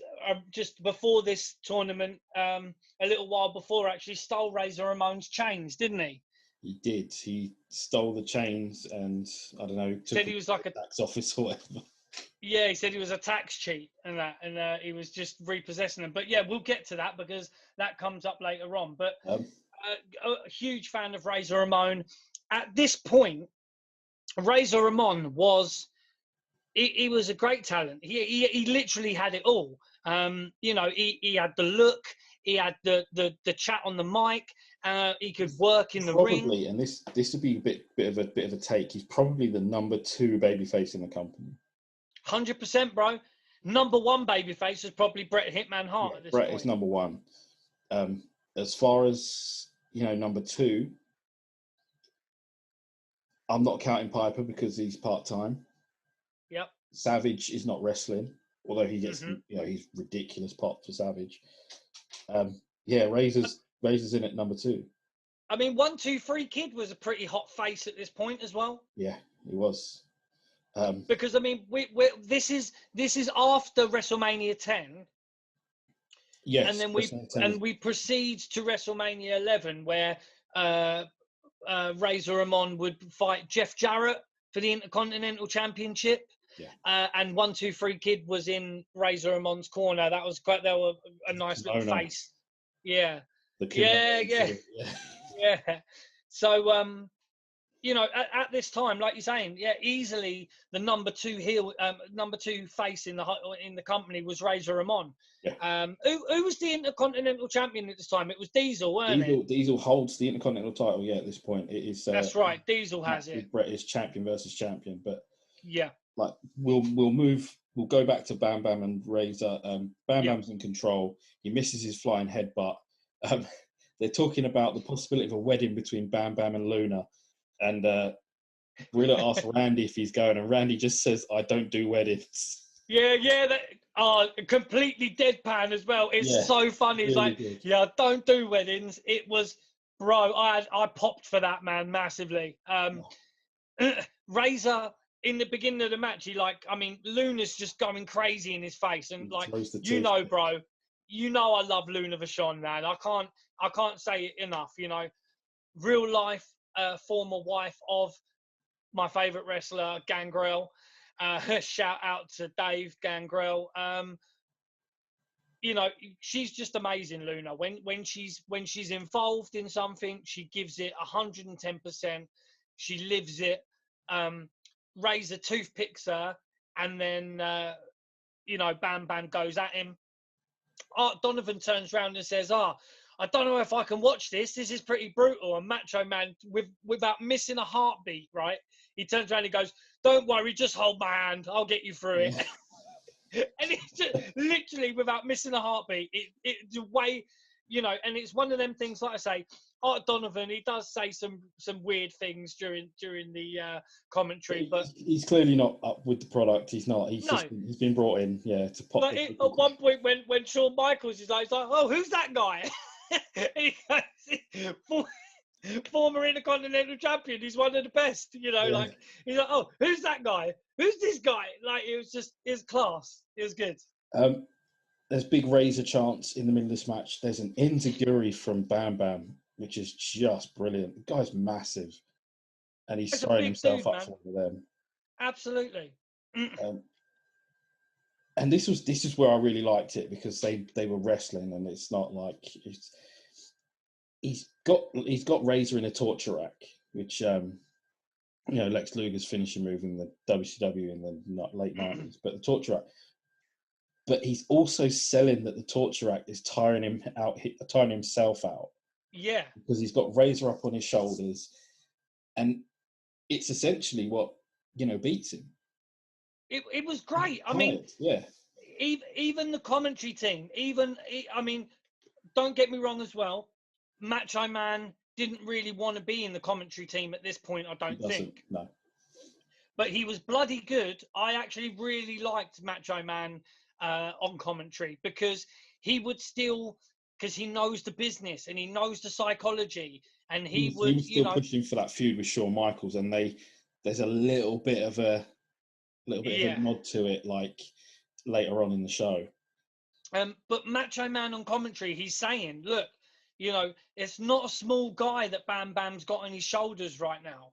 just before this tournament, a little while before, actually stole Razor Ramon's chains, didn't he? He did. He stole the chains, and I don't know. Said he was like a tax office or whatever. Yeah, he said he was a tax cheat and that, and he was just repossessing them. But yeah, we'll get to that because that comes up later on. But a huge fan of Razor Ramon. At this point, Razor Ramon was he was a great talent. He literally had it all. You know, he had the look, he had the chat on the mic. He could work in the ring. And this would be a bit of a take. He's probably the number 2 babyface in the company. 100%, bro. Number 1 babyface is probably Bret Hitman Hart at this Bret point. is number 1. As far as number 2, I'm not counting Piper because he's part-time. Yep. Savage is not wrestling, although he gets he's ridiculous pop for Savage. Razor's in at number 2. I mean, 1, 2, 3 Kid was a pretty hot face at this point as well. Yeah, he was. Because I mean, this is after WrestleMania 10. Yes, and then we proceed to WrestleMania 11, where Razor Ramon would fight Jeff Jarrett for the Intercontinental Championship. Yeah. And 1, 2, 3 Kid was in Razor Ramon's corner. That was quite. They were a nice little face. Yeah. Yeah. So you know, at this time, like you're saying, easily the number 2 heel, number 2 face in the company was Razor Ramon. Yeah. Who was the Intercontinental Champion at this time? It was Diesel, wasn't it? Diesel holds the Intercontinental title. Yeah, at this point, it is. That's right. Diesel has it. Bret is champion versus champion, but yeah, like we'll move. We'll go back to Bam Bam and Razor. Bam Bam's in control. He misses his flying headbutt. They're talking about the possibility of a wedding between Bam Bam and Luna. And Gorilla asks Randy if he's going, and Randy just says, "I don't do weddings." Yeah, completely deadpan as well. It's so funny. It's really like, good. Yeah, I don't do weddings. It was, bro. I popped for that, man, massively. Razor in the beginning of the match, Luna's just going crazy in his face, and like, bro, I love Luna Vachon, man. I can't say it enough. You know, real life. Former wife of my favorite wrestler, Gangrel. Shout out to Dave Gangrel. You know, she's just amazing, Luna. When she's involved in something, she gives it 110%. She lives it. Razor toothpicks her, and then Bam Bam goes at him. Art Donovan turns around and says, I don't know if I can watch this. This is pretty brutal. And Macho Man, without missing a heartbeat, right? He turns around and he goes, "Don't worry, just hold my hand. I'll get you through it." And it's just literally without missing a heartbeat. It's the way, and it's one of them things, like I say, Art Donovan, he does say some weird things during the commentary, but he's clearly not up with the product. He's not. He's been brought in, to pop. But at one point, when Shawn Michaels is like, "Oh, who's that guy?" He goes, former Intercontinental Champion. He's one of the best. Like he's like, "Oh, who's that guy? Who's this guy?" Like it was class. It was good. There's big Razor chants in the middle of this match. There's an enziguri from Bam Bam, which is just brilliant. The guy's massive, and he's throwing himself up for them. Absolutely. And this is where I really liked it, because they were wrestling, and it's not like he's got Razor in a torture rack, which Lex Luger's finishing move in the WCW in the late 90s, but the torture rack. But he's also selling that the torture rack is tiring himself out. Yeah. Because he's got Razor up on his shoulders, and it's essentially what, beats him. It was great. I mean, yeah. Even the commentary team, don't get me wrong as well, Macho Man didn't really want to be in the commentary team at this point, I don't think. No. But he was bloody good. I actually really liked Macho Man on commentary, because he would still, because he knows the business and he knows the psychology, and he was still pushing for that feud with Shawn Michaels, and there's a little bit of a nod to it, like later on in the show. But Macho Man on commentary, he's saying, look, it's not a small guy that Bam Bam's got on his shoulders right now.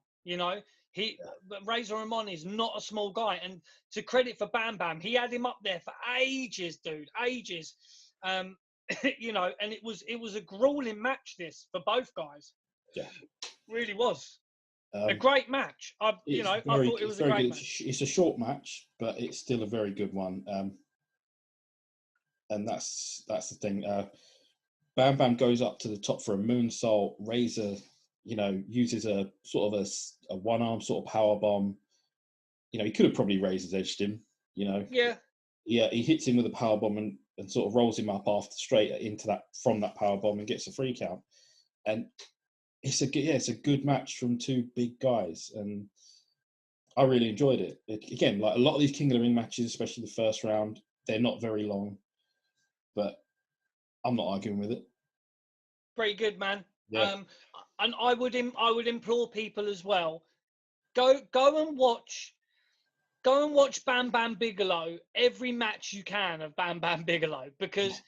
Razor Ramon is not a small guy. And to credit for Bam Bam, he had him up there for ages, dude, ages. And it was a grueling match, this, for both guys. Yeah. Really was. A great match. I thought it was a great match. It's a short match, but it's still a very good one. And that's the thing. Bam Bam goes up to the top for a moonsault. Razor, uses a sort of a one-arm sort of power bomb. He could have probably Razor's edged him. Yeah. Yeah, he hits him with a power bomb and sort of rolls him up straight from that power bomb and gets a 3 count. And it's a good match from two big guys, and I really enjoyed it. Again, like a lot of these King of the Ring matches, especially the first round, they're not very long, but I'm not arguing with it. Pretty good, man. Yeah. And I would implore people as well, go and watch Bam Bam Bigelow, every match you can of Bam Bam Bigelow, because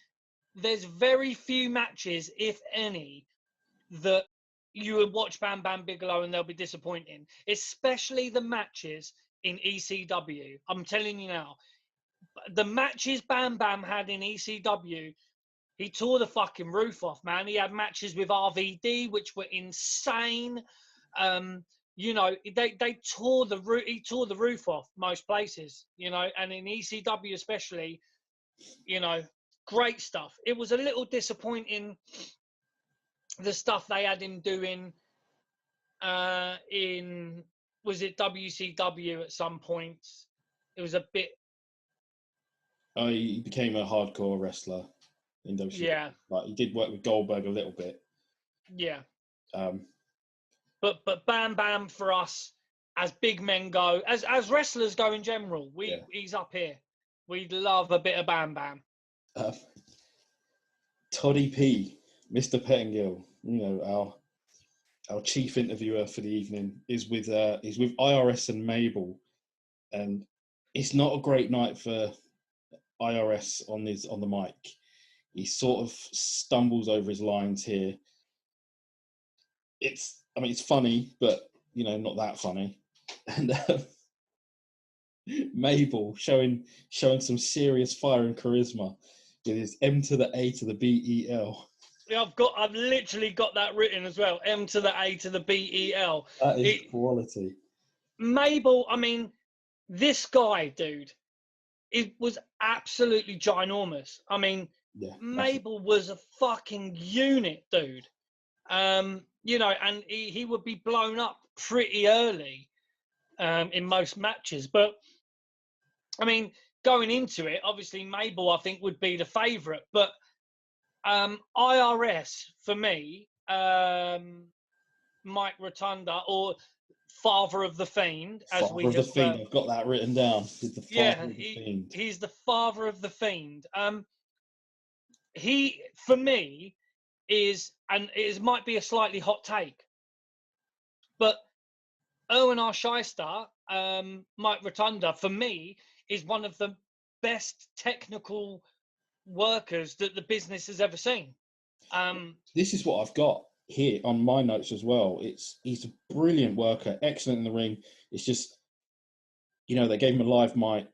there's very few matches, if any, that you would watch Bam Bam Bigelow and they'll be disappointing, especially the matches in ECW. I'm telling you now, the matches Bam Bam had in ECW, he tore the fucking roof off, man. He had matches with RVD, which were insane. They tore the roof. He tore the roof off most places, and in ECW especially, great stuff. It was a little disappointing, the stuff they had him doing was it WCW at some points? It was a bit. Oh, he became a hardcore wrestler in WCW. Yeah. Like he did work with Goldberg a little bit. Yeah. But Bam Bam, for us, as big men go, as wrestlers go in general, he's up here. We love a bit of Bam Bam. Toddy P, Mr. Pettingill, our chief interviewer for the evening, is with IRS and Mabel, and it's not a great night for IRS on the mic. He sort of stumbles over his lines here. It's funny, but not that funny. And Mabel showing some serious fire and charisma with his M to the A to the BEL. Yeah, I've literally got that written as well. M to the A to the BEL. That is quality. Mabel, this guy, dude, it was absolutely ginormous. Mabel was a fucking unit, dude. And he would be blown up pretty early in most matches. But, going into it, obviously Mabel, I think, would be the favourite. But IRS, for me, Mike Rotunda, or Father of the Fiend, as Father of the Fiend. I've got that written down. He's the Father of the Fiend. He's the Father of the Fiend. He, for me, is, and it might be a slightly hot take, but Owen R. Shyster, Mike Rotunda, for me, is one of the best technical workers that the business has ever seen. This is what I've got here on my notes as well. He's a brilliant worker, excellent in the ring. It's just, they gave him a live mic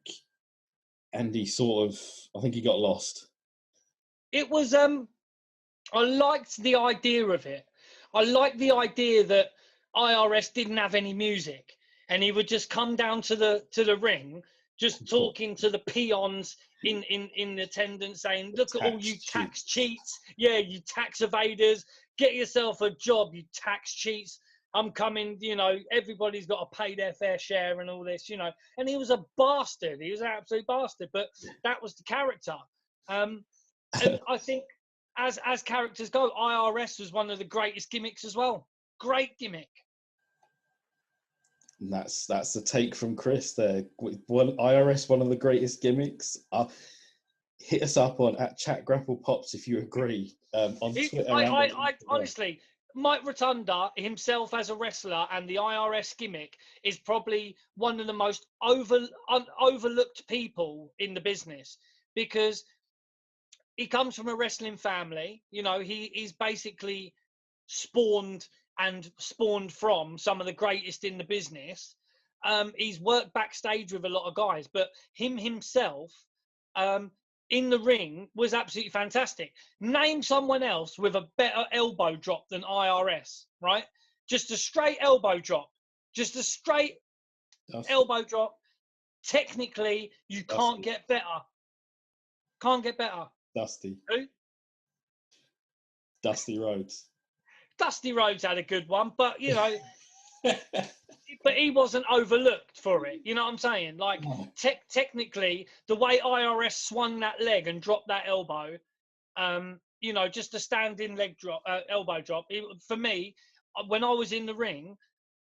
and he I think he got lost. It was, I liked the idea of it. I liked the idea that IRS didn't have any music and he would just come down to the ring, just talking to the peons in attendance, saying, "Look at all you tax cheats. Yeah, you tax evaders. Get yourself a job, you tax cheats. I'm coming, you know, everybody's got to pay their fair share and all this, you know." And he was a bastard. He was an absolute bastard. But that was the character. And I think as characters go, IRS was one of the greatest gimmicks as well. Great gimmick. And that's the take from Chris there. IRS, one of the greatest gimmicks. Hit us up on @ChatGrapplePops if you agree. On Twitter. I honestly, Mike Rotunda himself as a wrestler and the IRS gimmick is probably one of the most overlooked people in the business, because he comes from a wrestling family. You know, he's basically spawned from some of the greatest in the business. He's worked backstage with a lot of guys, but himself in the ring was absolutely fantastic. Name someone else with a better elbow drop than IRS, right? Just a straight elbow drop. Elbow drop. Technically, you can't get better. Can't get better. Dusty. Who? Dusty Rhodes. Dusty Rhodes had a good one, but, you know, but he wasn't overlooked for it. You know what I'm saying? Like, technically, the way IRS swung that leg and dropped that elbow, you know, just a standing leg drop, elbow drop. For me, when I was in the ring,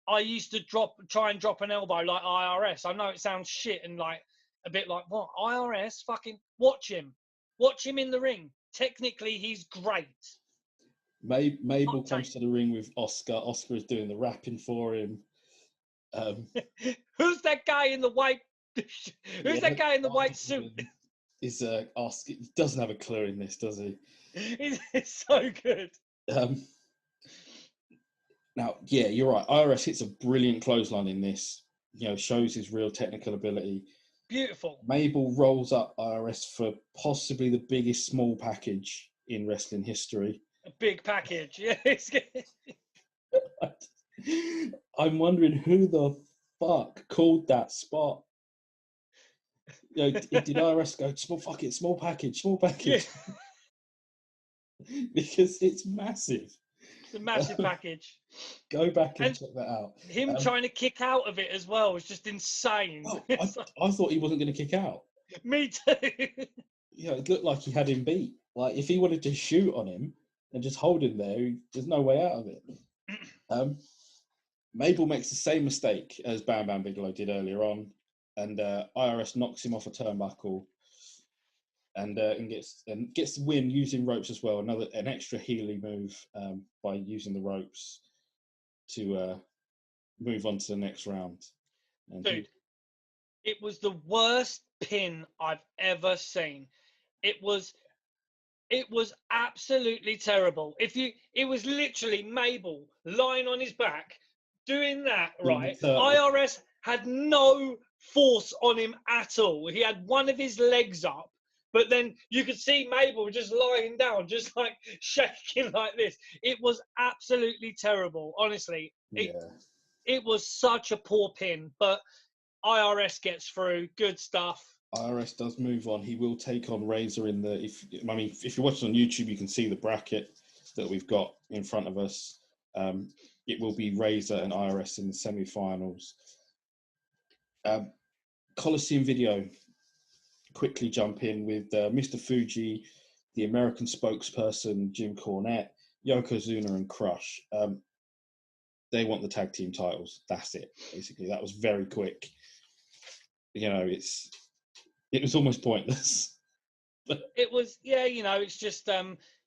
I used to try and drop an elbow like IRS. I know it sounds shit and like a bit like, what, IRS? Fucking watch him in the ring. Technically, he's great. Mabel comes to the ring with Oscar. Oscar is doing the rapping for him. Who's that guy in the white? Who's that guy in the white suit? Is Oscar? He doesn't have a clue in this, does he? It's so good. Now, yeah, you're right. IRS hits a brilliant clothesline in this. You know, shows his real technical ability. Beautiful. Mabel rolls up IRS for possibly the biggest small package in wrestling history. A big package, yeah. I'm wondering who the fuck called that spot. You know, did IRS go, small package? Yeah. Because it's massive. It's a massive package. Go back and check that out. Him trying to kick out of it as well was just insane. Oh, I thought he wasn't going to kick out. Me too. You know, it looked like he had him beat. Like, if he wanted to shoot on him and just hold him there, there's no way out of it. Mabel makes the same mistake as Bam Bam Bigelow did earlier on, and IRS knocks him off a turnbuckle, and gets the win using ropes as well. An extra Healy move by using the ropes to move on to the next round. And dude, it was the worst pin I've ever seen. It was absolutely terrible. It was literally Mabel lying on his back doing that, right? IRS had no force on him at all. He had one of his legs up, but then you could see Mabel just lying down, just like shaking like this. It was absolutely terrible, honestly. It was such a poor pin, but IRS gets through. Good stuff. IRS does move on. He will take on Razor in the. If you're watching on YouTube, you can see the bracket that we've got in front of us. It will be Razor and IRS in the semi-finals. Coliseum video. Quickly jump in with Mr. Fuji, the American spokesperson Jim Cornette, Yokozuna, and Crush. They want the tag team titles. That's it. Basically, that was very quick. You know, it was almost pointless. It was, yeah. You know, it's just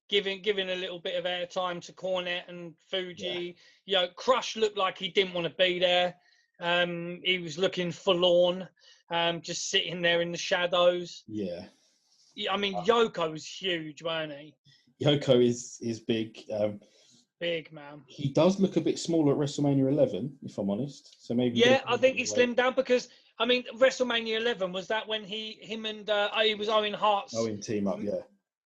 giving a little bit of airtime to Cornette and Fuji. Yeah. You know, Crush looked like he didn't want to be there. He was looking forlorn, just sitting there in the shadows. Yeah. I mean, Yoko was huge, wasn't he? Yoko is big. Big man. He does look a bit smaller at WrestleMania 11, if I'm honest. So maybe. Yeah, I think he slimmed down because I mean WrestleMania 11 was that when him and he was Owen Hart's. Owen team up, yeah.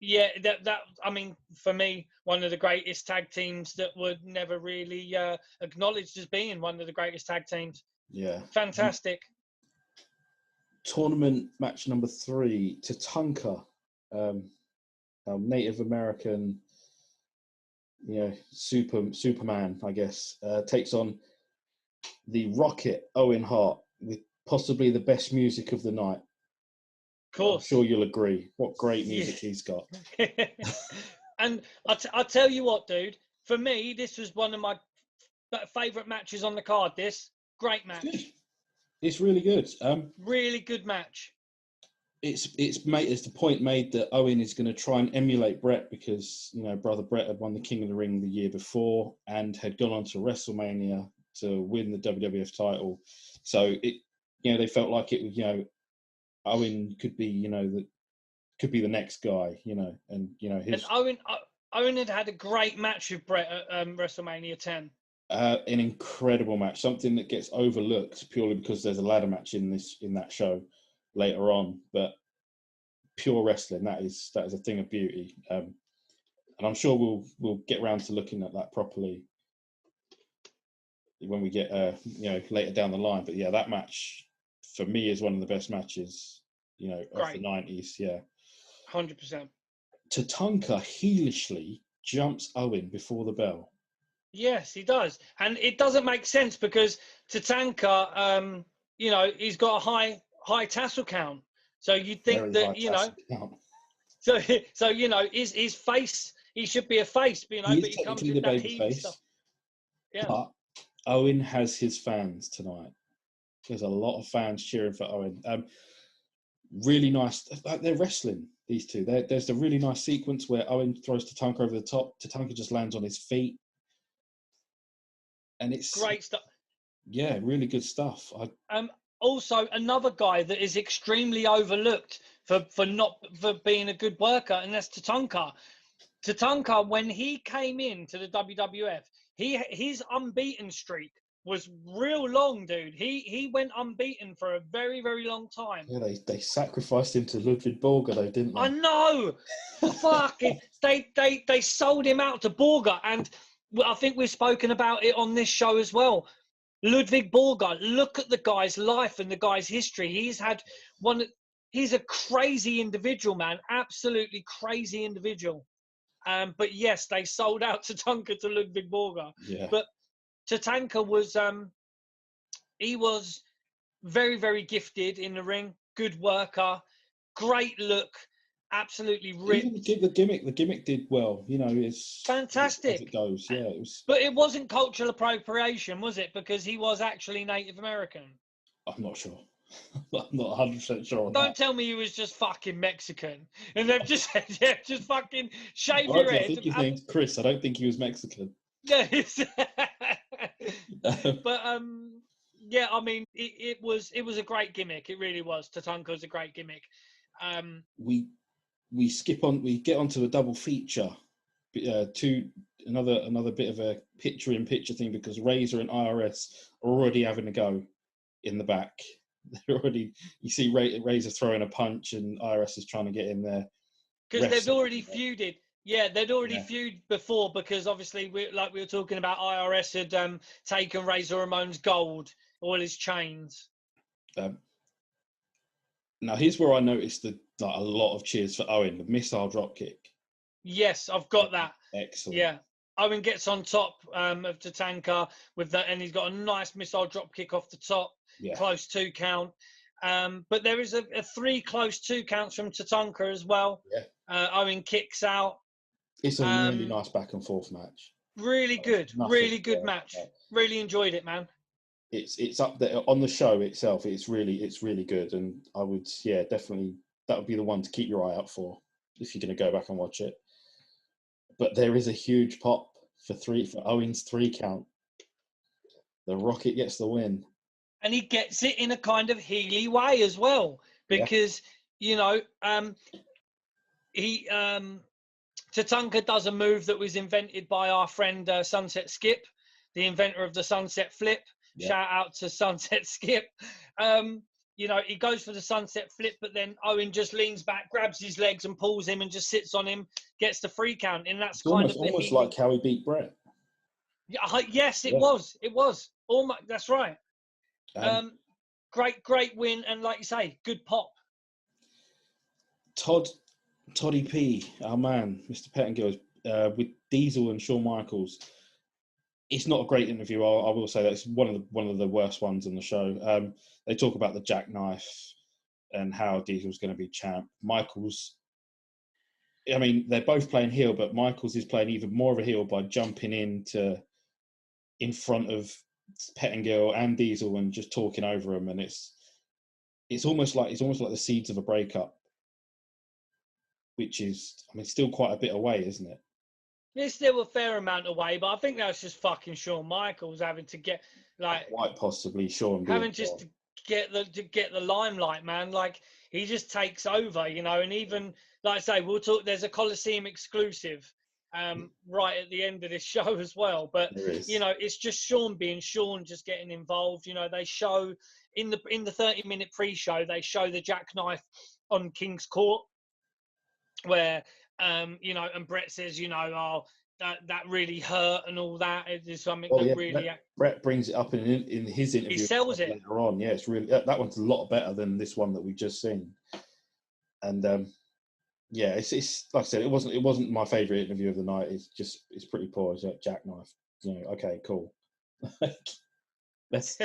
Yeah, that I mean, for me, one of the greatest tag teams that were never really acknowledged as being one of the greatest tag teams. Yeah. Fantastic. tournament match number 3, Tatanka, Native American, Superman, I guess, takes on the Rocket, Owen Hart, with possibly the best music of the night. Of course. I'm sure you'll agree. What great music he's got. And I'll tell you what, dude. For me, this was one of my favourite matches on the card. This great match. It's really good. Really good match. It's the point made that Owen is going to try and emulate Brett because brother Brett had won the King of the Ring the year before and had gone on to WrestleMania to win the WWF title. So they felt like it was Owen could be the next guy, and his. And Owen had a great match with Brett at WrestleMania 10. An incredible match, something that gets overlooked purely because there's a ladder match in that show later on, but pure wrestling, that is a thing of beauty, and I'm sure we'll get around to looking at that properly when we get later down the line. But yeah, that match for me is one of the best matches of the 90s. 100%. Tatanka heelishly jumps Owen before the bell. Yes, he does, and it doesn't make sense because Tatanka, he's got a high tassel count. So you'd think that so his face, he should be a face, but he comes with that heat stuff. Yeah. But Owen has his fans tonight. There's a lot of fans cheering for Owen. Really nice. They're wrestling, these two. There's a really nice sequence where Owen throws Tatanka over the top. Tatanka just lands on his feet. And it's great stuff. Yeah, really good stuff. Also, another guy that is extremely overlooked for being a good worker, and that's Tatanka. Tatanka, when he came into the WWF, his unbeaten streak was real long, dude. He went unbeaten for a very, very long time. Yeah, they sacrificed him to Ludwig Borga, though, didn't they? I know. Fucking, they sold him out to Borga, and I think we've spoken about it on this show as well. Ludwig Borga, look at the guy's life and the guy's history. He's a crazy individual, man. Absolutely crazy individual. But yes, they sold out Tatanka to Ludwig Borga. Yeah. But Tatanka he was very, very gifted in the ring. Good worker. Great look. Absolutely ripped. Even the gimmick did well. It's fantastic. As it goes, yeah. It was. But it wasn't cultural appropriation, was it? Because he was actually Native American. I'm not sure. I'm not 100% sure on Don't tell me he was just fucking Mexican and they've just said, yeah, just fucking shave your head. I think his name's Chris. I don't think he was Mexican. Yes. But yeah, I mean, it was a great gimmick. It really was. Tatanka was a great gimmick. We get onto a double feature, another bit of a picture-in-picture thing because Razor and IRS are already having a go in the back. You see Razor throwing a punch and IRS is trying to get in there. Because they've already feuded. Yeah, they'd already feuded before because obviously, we were talking about, IRS had taken Razor Ramon's gold, all his chains. Now, here's where I noticed a lot of cheers for Owen, the missile dropkick. Yes, I've got that. Excellent. Yeah. Owen gets on top of Tatanka with that, and he's got a nice missile dropkick off the top, close 2 count. But there is a 3 close 2 counts from Tatanka as well. Yeah. Owen kicks out. It's a really nice back and forth match. Really good. Really good match. Really enjoyed it, man. It's up there on the show itself. It's really good, and I would definitely that would be the one to keep your eye out for if you're going to go back and watch it. But there is a huge pop for Owen's 3 count. The Rocket gets the win, and he gets it in a kind of heely way as well because Tatanka does a move that was invented by our friend Sunset Skip, the inventor of the Sunset Flip. Shout out to Sunset Skip. He goes for the Sunset Flip, but then Owen just leans back, grabs his legs and pulls him and just sits on him, gets the 3 count. And that's almost like how he beat Brett. Yeah, yes, it was. It was. Almost, that's right. great win, and like you say, good pop. Toddy P, our man, Mr. Pettingill, with Diesel and Shawn Michaels. It's not a great interview. I will say that it's one of the worst ones on the show. They talk about the jackknife and how Diesel's going to be champ. Michaels, I mean, they're both playing heel, but Michaels is playing even more of a heel by jumping in front of Pettingill and Diesel and just talking over them, and it's almost like the seeds of a breakup, which is, I mean, still quite a bit away, isn't it? It's still a fair amount away, but I think that's just fucking Shawn Michaels having to get quite possibly Shawn having just to get the limelight, man. Like, he just takes over, you know. And even like I say, we'll talk. There's a Coliseum exclusive right at the end of this show as well. But you know, it's just Shawn being Shawn, just getting involved. You know, they show in the 30-minute pre-show, they show the jackknife on King's Court, where you know, and Brett says, you know, oh, that really hurt and all that. It is something that really. Brett brings it up in his interview. He sells it later on. Yeah, it's really, that one's a lot better than this one that we've just seen. And yeah, it's like I said, it wasn't my favourite interview of the night. It's pretty poor. It's like jackknife. You know, okay, cool. let's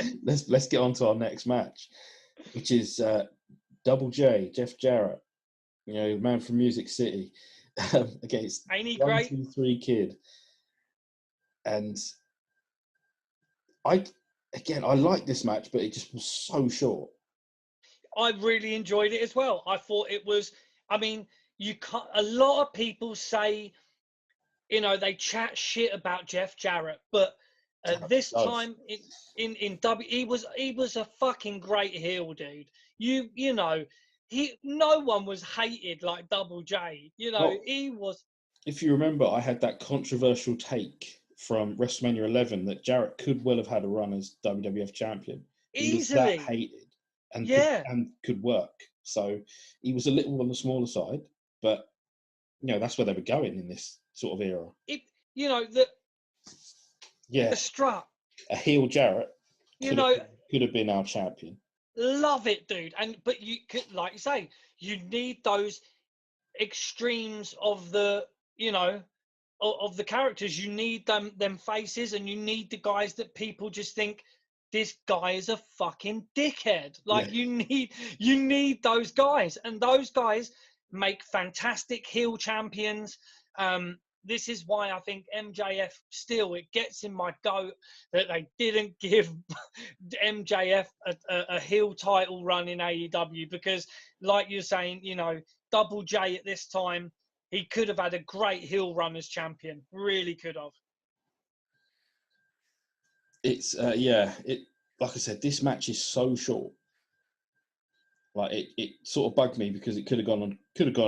get on to our next match, which is Double J, Jeff Jarrett. You know, the man from Music City, against 1-2-3 Kid. And I like this match, but it just was so short. I really enjoyed it as well. I thought it was, I mean, you can't, a lot of people say, you know, they chat shit about Jeff Jarrett, but at this time in W, he was a fucking great heel, dude. You know, no one was hated like Double J. You know, he was. If you remember, I had that controversial take from WrestleMania 11 that Jarrett could well have had a run as WWF champion. He was that hated and could work. So he was a little on the smaller side, but you know, that's where they were going in this sort of era. You know, the strut. A heel Jarrett could have been our champion. Love it, dude. But you could, like you say, you need those extremes of the, you know, of the characters. You need them faces, and you need the guys that people just think, this guy is a fucking dickhead. Like, you need those guys, and those guys make fantastic heel champions. This is why I think MJF still, it gets in my goat that they didn't give MJF a heel title run in AEW, because like you're saying, you know, Double J at this time, he could have had a great heel run as champion. Really could have. It's like I said, this match is so short. Like it sort of bugged me because it could have gone and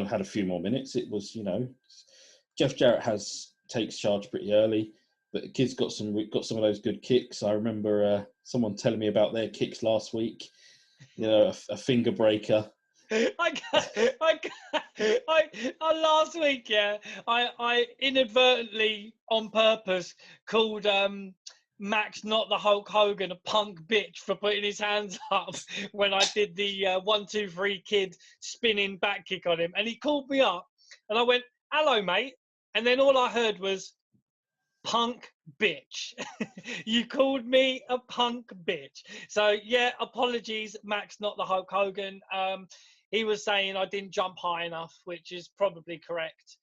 had a few more minutes. It was, you know, Jeff Jarrett takes charge pretty early, but the kid's got some of those good kicks. I remember someone telling me about their kicks last week. You know, a finger breaker. Last week, I inadvertently, on purpose, called Max, not the Hulk Hogan, a punk bitch for putting his hands up when I did the 1-2-3 Kid spinning back kick on him, and he called me up, and I went, "Hello, mate," and then all I heard was, "Punk bitch." You called me a punk bitch. So yeah, apologies, Max, not the Hulk Hogan. He was saying I didn't jump high enough, which is probably correct.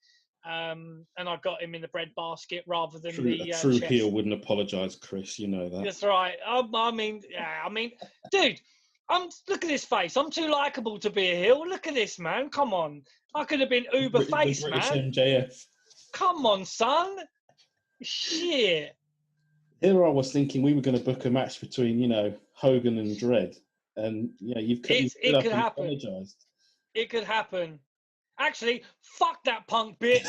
And I got him in the breadbasket rather than a true heel wouldn't apologise, Chris. You know that. That's right. I mean, dude, look at his face. I'm too likable to be a heel. Look at this, man. Come on, I could have been uber face, man. MJF. Come on, son. Shit. Here I was thinking we were going to book a match between, you know, Hogan and Dredd, and you know, it could happen. Apologized. It could happen. Actually, fuck that punk bitch.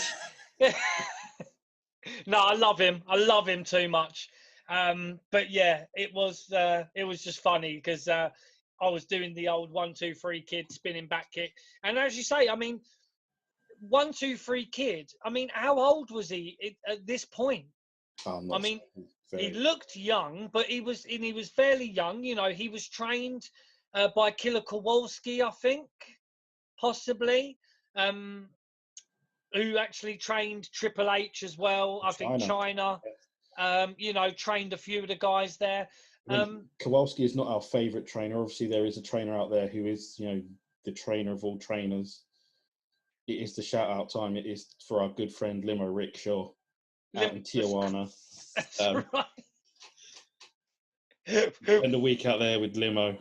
No, I love him. I love him too much. But yeah, it was just funny because I was doing the old 1-2-3 Kid spinning back kick, and as you say, I mean, 1-2-3 Kid. I mean, how old was he at this point? I mean, he looked young, but he was fairly young. You know, he was trained by Killer Kowalski, I think, possibly. Who actually trained Triple H as well. I think China, trained a few of the guys there. Kowalski is not our favourite trainer. Obviously, there is a trainer out there who is, the trainer of all trainers. It is the shout-out time. It is for our good friend Limo Rickshaw out in Tijuana. That's right. Spend a week out there with Limo.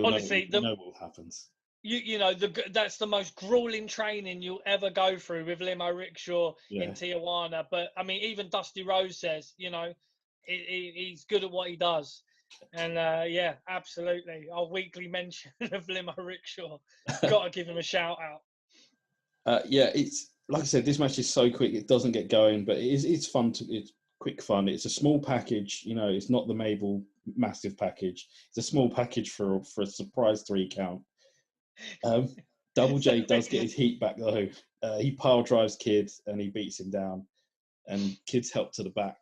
Honestly, know what happens. That's the most grueling training you'll ever go through with Limo Rickshaw in Tijuana. But I mean, even Dusty Rhodes says, he's good at what he does. And absolutely, our weekly mention of Limo Rickshaw. Got to give him a shout out. It's like I said, this match is so quick; it doesn't get going, but it's fun. It's quick fun. It's a small package. It's not the Mabel massive package. It's a small package for a surprise 3 count. Double J does get his heat back though. He pile drives Kid and he beats him down, and Kid's helped to the back.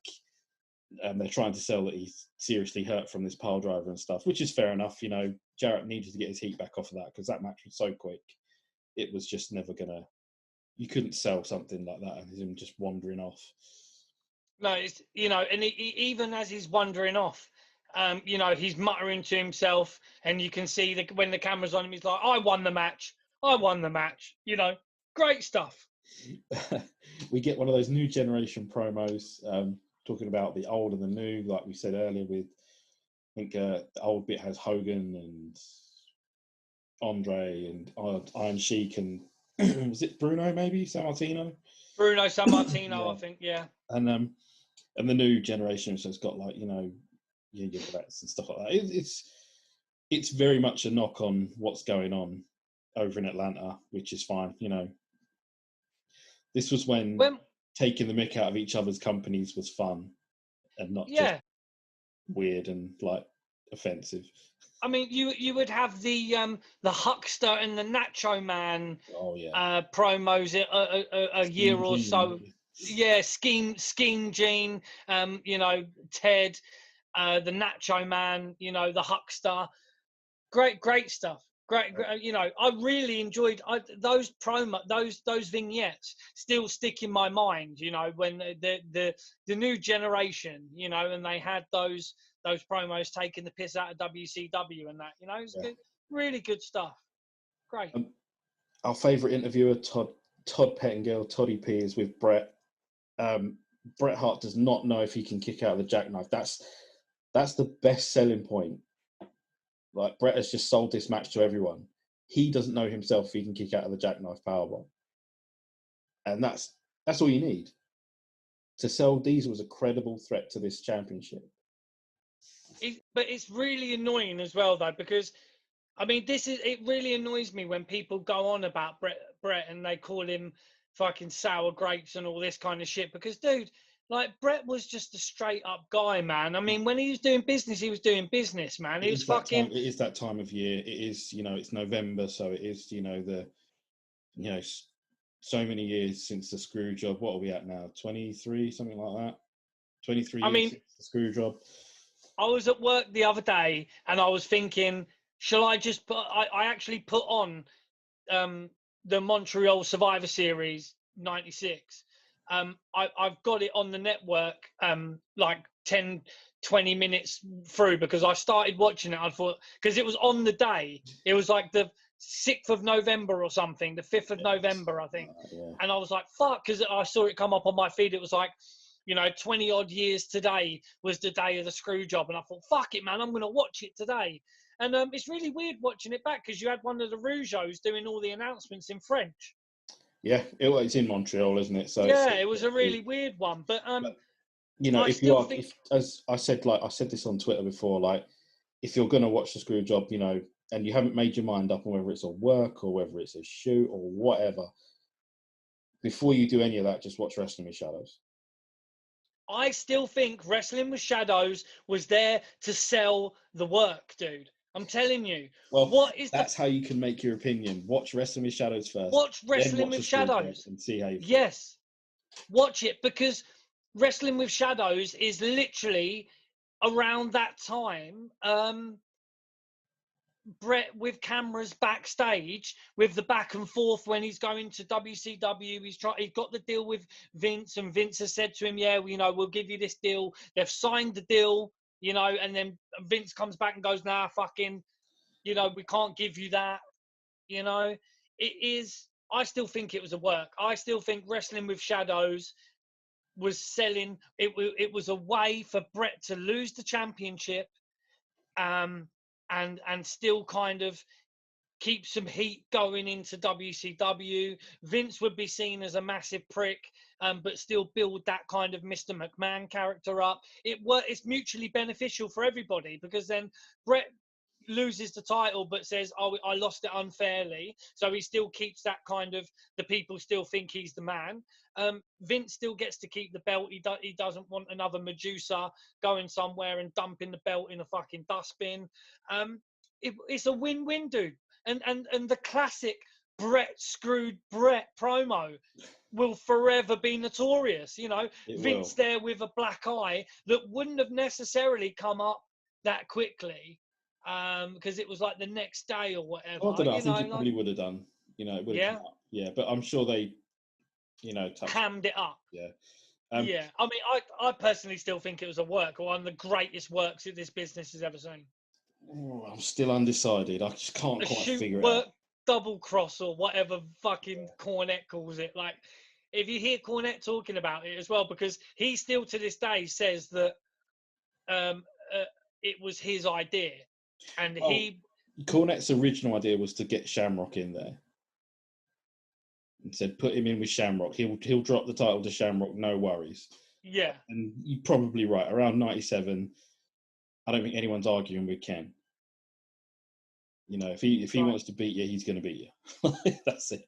And they're trying to sell that he's seriously hurt from this pile driver and stuff, which is fair enough. Jarrett needed to get his heat back off of that because that match was so quick. It was just never gonna. You couldn't sell something like that and him just wandering off. No, it's and he, even as he's wandering off, he's muttering to himself, and you can see that when the camera's on him, he's like, "I won the match. I won the match." Great stuff. We get one of those new generation promos. Talking about the old and the new, like we said earlier, with I think the old bit has Hogan and Andre and Iron Sheik and was it Bruno maybe Sammartino? Bruno Sammartino, I think, yeah. And the new generation, so it's got like your Bretts and stuff like that. It's very much a knock on what's going on over in Atlanta, which is fine. This was when taking the mick out of each other's companies was fun and not just weird and like offensive. I mean, you would have the Huckster and the Nacho Man promos a year or so. Yeah, Scheme Gene, Ted, the Nacho Man, the Huckster. Great stuff. Great, I really enjoyed those vignettes. Still stick in my mind, when the new generation, and they had those promos taking the piss out of WCW and that, it's good, really good stuff. Great. Our favourite interviewer, Todd Pettingill, Toddy P, is with Bret. Bret Hart does not know if he can kick out of the jackknife. That's the best selling point. Like, Bret has just sold this match to everyone. He doesn't know himself if he can kick out of the jackknife powerbomb. And that's all you need to sell Diesel as a credible threat to this championship. But it's really annoying as well, though, because, I mean, it really annoys me when people go on about Bret and they call him fucking sour grapes and all this kind of shit. Because, dude, like, Bret was just a straight up guy, man. I mean, when he was doing business, he was doing business, man. It is that time of year. It is, it's November, so it is, so many years since the screw job. What are we at now? 23, something like that. 23 years since the screw job. I was at work the other day and I was thinking, shall I just put? I actually put on the Montreal Survivor Series '96. I've got it on the network like 10, 20 minutes through because I started watching it. I thought, because it was on the day. It was like the 6th of November or something, the 5th of November, I think. And I was like, fuck, because I saw it come up on my feed. It was like, 20 odd years today was the day of the screw job. And I thought, fuck it, man, I'm going to watch it today. And it's really weird watching it back because you had one of the Rougeaus doing all the announcements in French. Yeah, it's in Montreal, isn't it? So yeah, it was a really weird one. But if as I said, like I said this on Twitter before, like if you're going to watch the screw job, and you haven't made your mind up on whether it's a work or whether it's a shoot or whatever, before you do any of that, just watch Wrestling with Shadows. I still think Wrestling with Shadows was there to sell the work, dude. I'm telling you. Well, that's how you can make your opinion. Watch Wrestling with Shadows first. Watch Wrestling with Shadows and see how you feel. Yes. Watch it, because Wrestling with Shadows is literally around that time. Brett with cameras backstage with the back and forth when he's going to WCW. He's got the deal with Vince, and Vince has said to him, "Yeah, we'll give you this deal." They've signed the deal, and then Vince comes back and goes, "Nah, fucking, we can't give you that." It is. I still think it was a work. I still think Wrestling with Shadows was selling. It was a way for Brett to lose the championship, and still kind of keep some heat going into WCW. Vince would be seen as a massive prick, but still build that kind of Mr. McMahon character up. It's mutually beneficial for everybody, because then Brett loses the title but says, "Oh, I lost it unfairly," so he still keeps that kind of, the people still think he's the man. Vince still gets to keep the belt. He doesn't want another Medusa going somewhere and dumping the belt in a fucking dustbin. It's a win-win, dude. And the classic Brett screwed Brett promo will forever be notorious. Vince there with a black eye that wouldn't have necessarily come up that quickly, because it was like the next day or whatever. I don't know. I think it probably would have done. It would have come up. Yeah, but I'm sure they, hammed it up. Yeah. Yeah. I mean, I personally still think it was a work, or one of the greatest works that this business has ever seen. Oh, I'm still undecided. I just can't quite figure it out. Double cross, or whatever fucking Cornette calls it. Like, if you hear Cornette talking about it as well, because he still to this day says that it was his idea, and Cornette's original idea was to get Shamrock in there, and said put him in with Shamrock. He'll drop the title to Shamrock, no worries. Yeah, and you're probably right. Around '97, I don't think anyone's arguing with Ken. If he wants to beat you, he's going to beat you. That's it.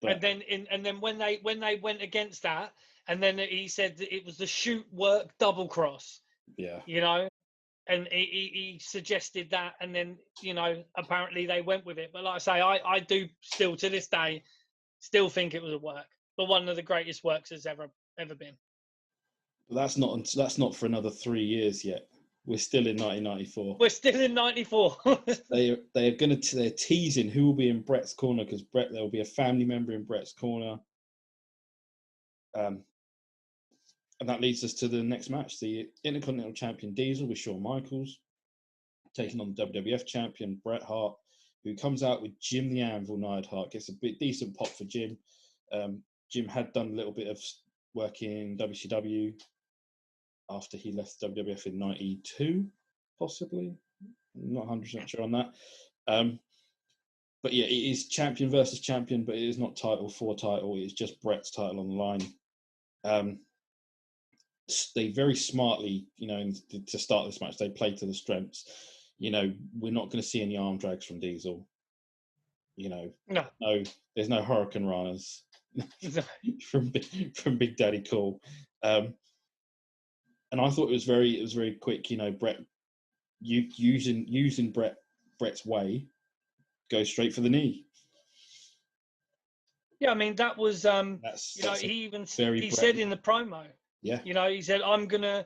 But, and then when they went against that, and then he said that it was the shoot work double cross. Yeah. And he suggested that, and then apparently they went with it. But like I say, I do still to this day still think it was a work, but one of the greatest works that's ever been. But that's not for another 3 years yet. We're still in 1994. We're still in '94. They're teasing who will be in Brett's corner, because there will be a family member in Brett's corner. And that leads us to the next match: the Intercontinental Champion Diesel with Shawn Michaels taking on the WWF Champion Bret Hart, who comes out with Jim the Anvil Neidhart. Gets a decent pop for Jim. Jim had done a little bit of work in WCW after he left WWF in '92, possibly. I'm not 100% sure on that. But yeah, it is champion versus champion, but it is not title for title. It's just Bret's title on the line. They very smartly, to start this match, they play to the strengths. We're not going to see any arm drags from Diesel. No, there's no Hurricane Ranas from Big Daddy Cool. And I thought it was very quick. Brett, using Brett's way, go straight for the knee. Yeah, I mean that was he said in the promo. Yeah. He said, "I'm gonna,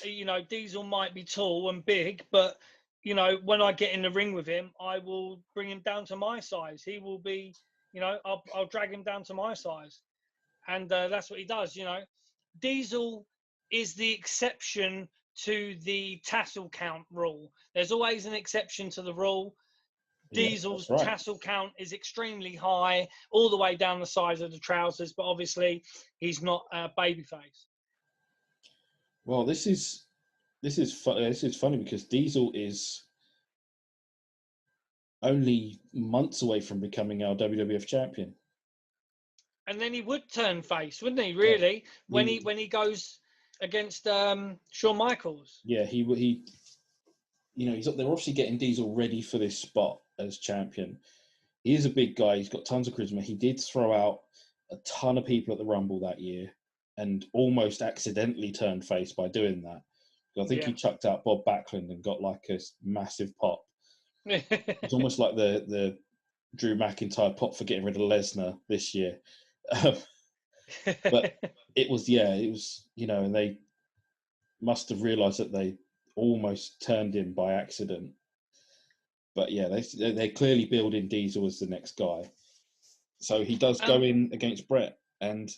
Diesel might be tall and big, but when I get in the ring with him, I will bring him down to my size. He will be, I'll drag him down to my size," and that's what he does. Diesel is the exception to the tassel count rule. There's always an exception to the rule. Diesel's tassel count is extremely high, all the way down the sides of the trousers, but obviously he's not a babyface. Well, this is funny because Diesel is only months away from becoming our WWF champion. And then he would turn face, wouldn't he? Really, when he goes against Shawn Michaels. Yeah, they're obviously getting Diesel ready for this spot as champion. He is a big guy. He's got tons of charisma. He did throw out a ton of people at the Rumble that year, and almost accidentally turned face by doing that. I think he chucked out Bob Backlund and got like a massive pop. It's almost like the Drew McIntyre pop for getting rid of Lesnar this year. But it was, and they must have realised that they almost turned him by accident. But yeah, they're clearly building Diesel as the next guy. So he does go in against Brett, and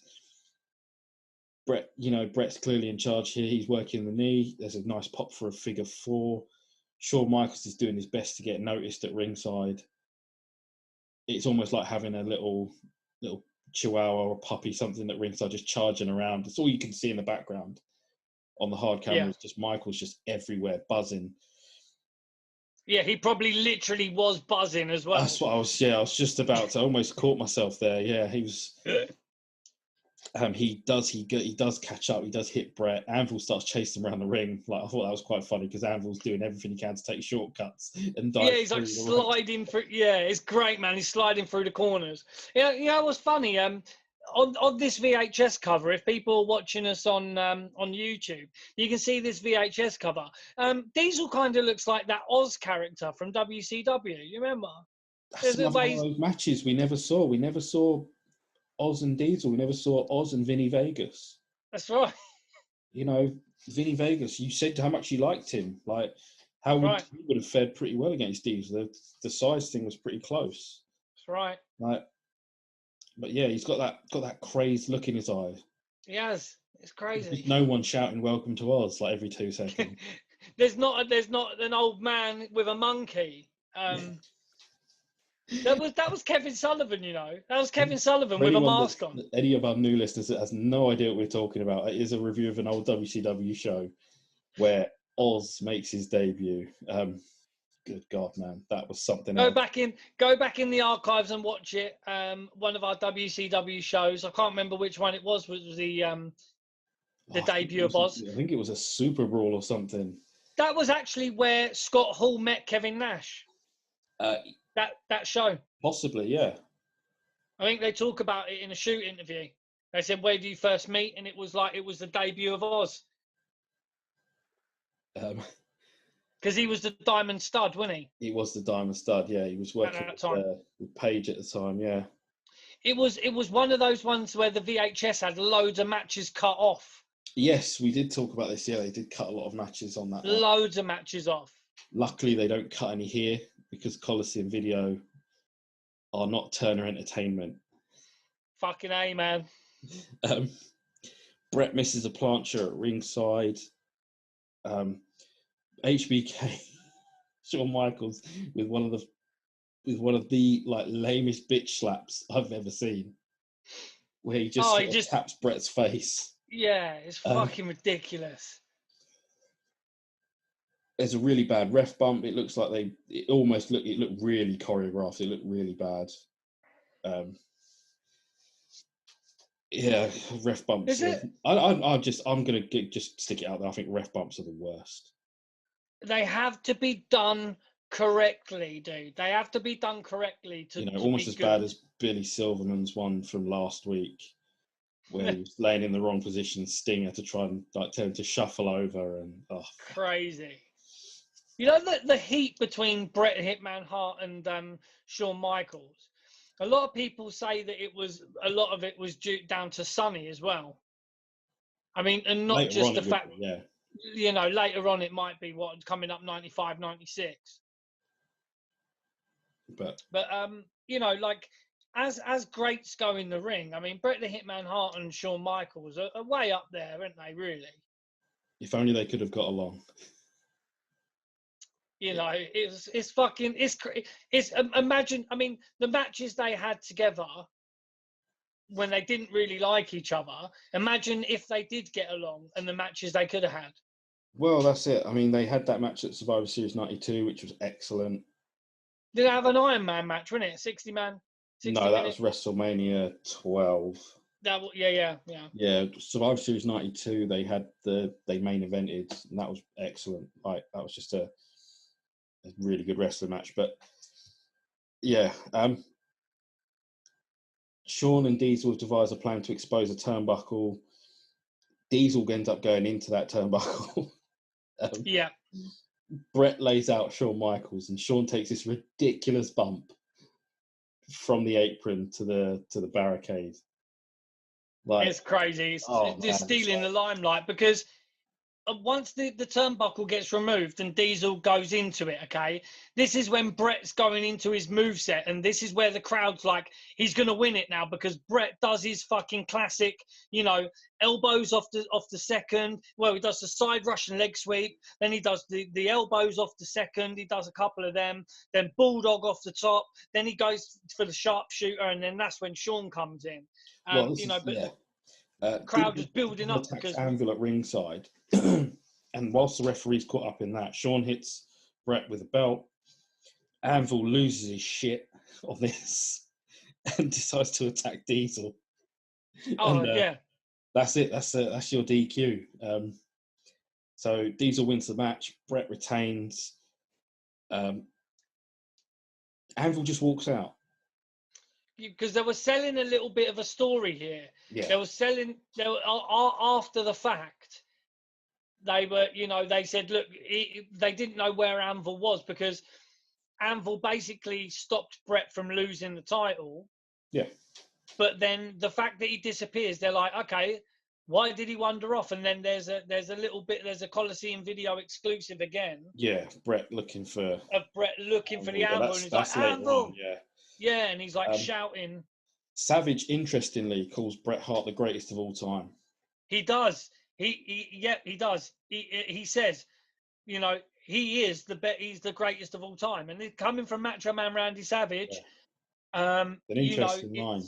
Brett's clearly in charge here. He's working the knee. There's a nice pop for a figure 4. Shawn Michaels is doing his best to get noticed at ringside. It's almost like having a little chihuahua or puppy, something at ringside, just charging around. It's all you can see in the background on the hard camera. Is just Michaels just everywhere, buzzing. Yeah, he probably literally was buzzing as well. That's what I was. Yeah, I was just about to. Almost caught myself there. Yeah, he was. He does catch up. He does hit Brett. Anvil starts chasing him around the ring. Like, I thought that was quite funny because Anvil's doing everything he can to take shortcuts and dive. Yeah, he's like sliding through. Yeah, it's great, man. He's sliding through the corners. You know what's funny? On this VHS cover, if people are watching us on YouTube, you can see this VHS cover. Diesel kind of looks like that Oz character from WCW. You remember? That's one of those matches we never saw. We never saw Oz and Diesel. We never saw Oz and Vinny Vegas. That's right. Vinny Vegas, you said how much you liked him. Like, he would have fared pretty well against Diesel. The size thing was pretty close. That's right. But yeah, he's got that crazed look in his eye. He has. It's crazy. There's no one shouting "Welcome to Oz" like every 2 seconds. There's not an old man with a monkey. That was Kevin Sullivan, That was Kevin Sullivan with a mask on. Any of our new listeners that has no idea what we're talking about, it is a review of an old WCW show where Oz makes his debut. Good God, man, that was something else. Go back in the archives and watch it. One of our WCW shows. I can't remember which one it was. Was the debut of Oz? I think it was a Super Brawl or something. That was actually where Scott Hall met Kevin Nash. That show. Possibly, yeah. I think they talk about it in a shoot interview. They said, "Where do you first meet?" And it was the debut of Oz. Because he was the Diamond Stud, wasn't he? He was the Diamond Stud, yeah. He was working with Paige at the time, yeah. It was one of those ones where the VHS had loads of matches cut off. Yes, we did talk about this. Yeah, they did cut a lot of matches on that one. Loads of matches off. Luckily, they don't cut any here because Coliseum Video are not Turner Entertainment. Fucking A, man. Brett misses a plancher at ringside. HBK, Shawn Michaels with one of the like lamest bitch slaps I've ever seen, where he just taps Brett's face. Yeah, it's fucking ridiculous. There's a really bad ref bump. It looks like it looked really choreographed. It looked really bad. Yeah, ref bumps. Is it? I'm gonna just stick it out there. I think ref bumps are the worst. They have to be done correctly, dude. They have to be done correctly to almost as bad as Billy Silverman's one from last week, where he was laying in the wrong position, Stinger to try and tell him to shuffle over, and crazy. The heat between Bret Hitman Hart and Shawn Michaels. A lot of people say that a lot of it was down to Sonny as well. I mean, and not just the fact. Yeah. Later on it might be coming up 95, 96. But as greats go in the ring, I mean, Bret the Hitman Hart and Shawn Michaels are way up there, aren't they? Really. If only they could have got along. Imagine. I mean, the matches they had together when they didn't really like each other. Imagine if they did get along and the matches they could have had. Well, that's it. I mean, they had that match at Survivor Series 92, which was excellent. Did they have an Iron Man match, wasn't it? 60 man? 60 no, that was WrestleMania 12. Yeah. Yeah, Survivor Series 92, they main evented, and that was excellent. That was just a really good wrestling match. But yeah, Shawn and Diesel devise a plan to expose a turnbuckle. Diesel ends up going into that turnbuckle. Yeah. Brett lays out Shawn Michaels, and Shawn takes this ridiculous bump from the apron to the barricade. It's crazy. It's stealing the limelight because once the turnbuckle gets removed and Diesel goes into it, okay, this is when Brett's going into his moveset, and this is where the crowd's like, he's going to win it now, because Brett does his fucking classic, elbows off the second. Well, he does the side Russian leg sweep, then he does the elbows off the second, he does a couple of them, then Bulldog off the top, then he goes for the sharpshooter, and then that's when Shawn comes in. The crowd is building up attacks because Anvil at ringside, and whilst the referee's caught up in that, Shawn hits Brett with a belt. Anvil loses his shit on this and decides to attack Diesel. That's it. That's your DQ. So Diesel wins the match. Brett retains. Anvil just walks out. Because they were selling a little bit of a story here. Yeah. They were after the fact. They were, they said, look, they didn't know where Anvil was, because Anvil basically stopped Brett from losing the title. Yeah. But then the fact that he disappears, they're like, okay, why did he wander off? And then there's a Coliseum video exclusive again. Yeah, Brett looking for the Anvil, and he's like, Anvil. Yeah, and he's like shouting. Savage, interestingly, calls Bret Hart the greatest of all time. He does. He does. He says, he's the greatest of all time, and it coming from Macho Man Randy Savage. Yeah. An interesting line.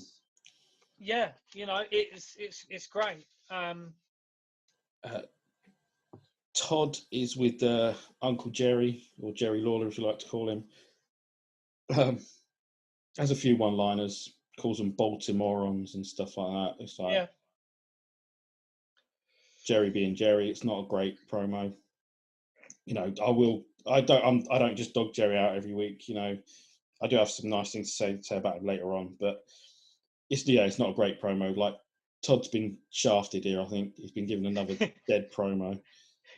Yeah, it's great. Todd is with Uncle Jerry, or Jerry Lawler, if you like to call him. Has a few one-liners, calls them Baltimoreans and stuff like that. It's like Jerry being Jerry. It's not a great promo. I don't just dog Jerry out every week. I do have some nice things to say about him later on, but it's not a great promo. Like, Todd's been shafted here. I think he's been given another dead promo.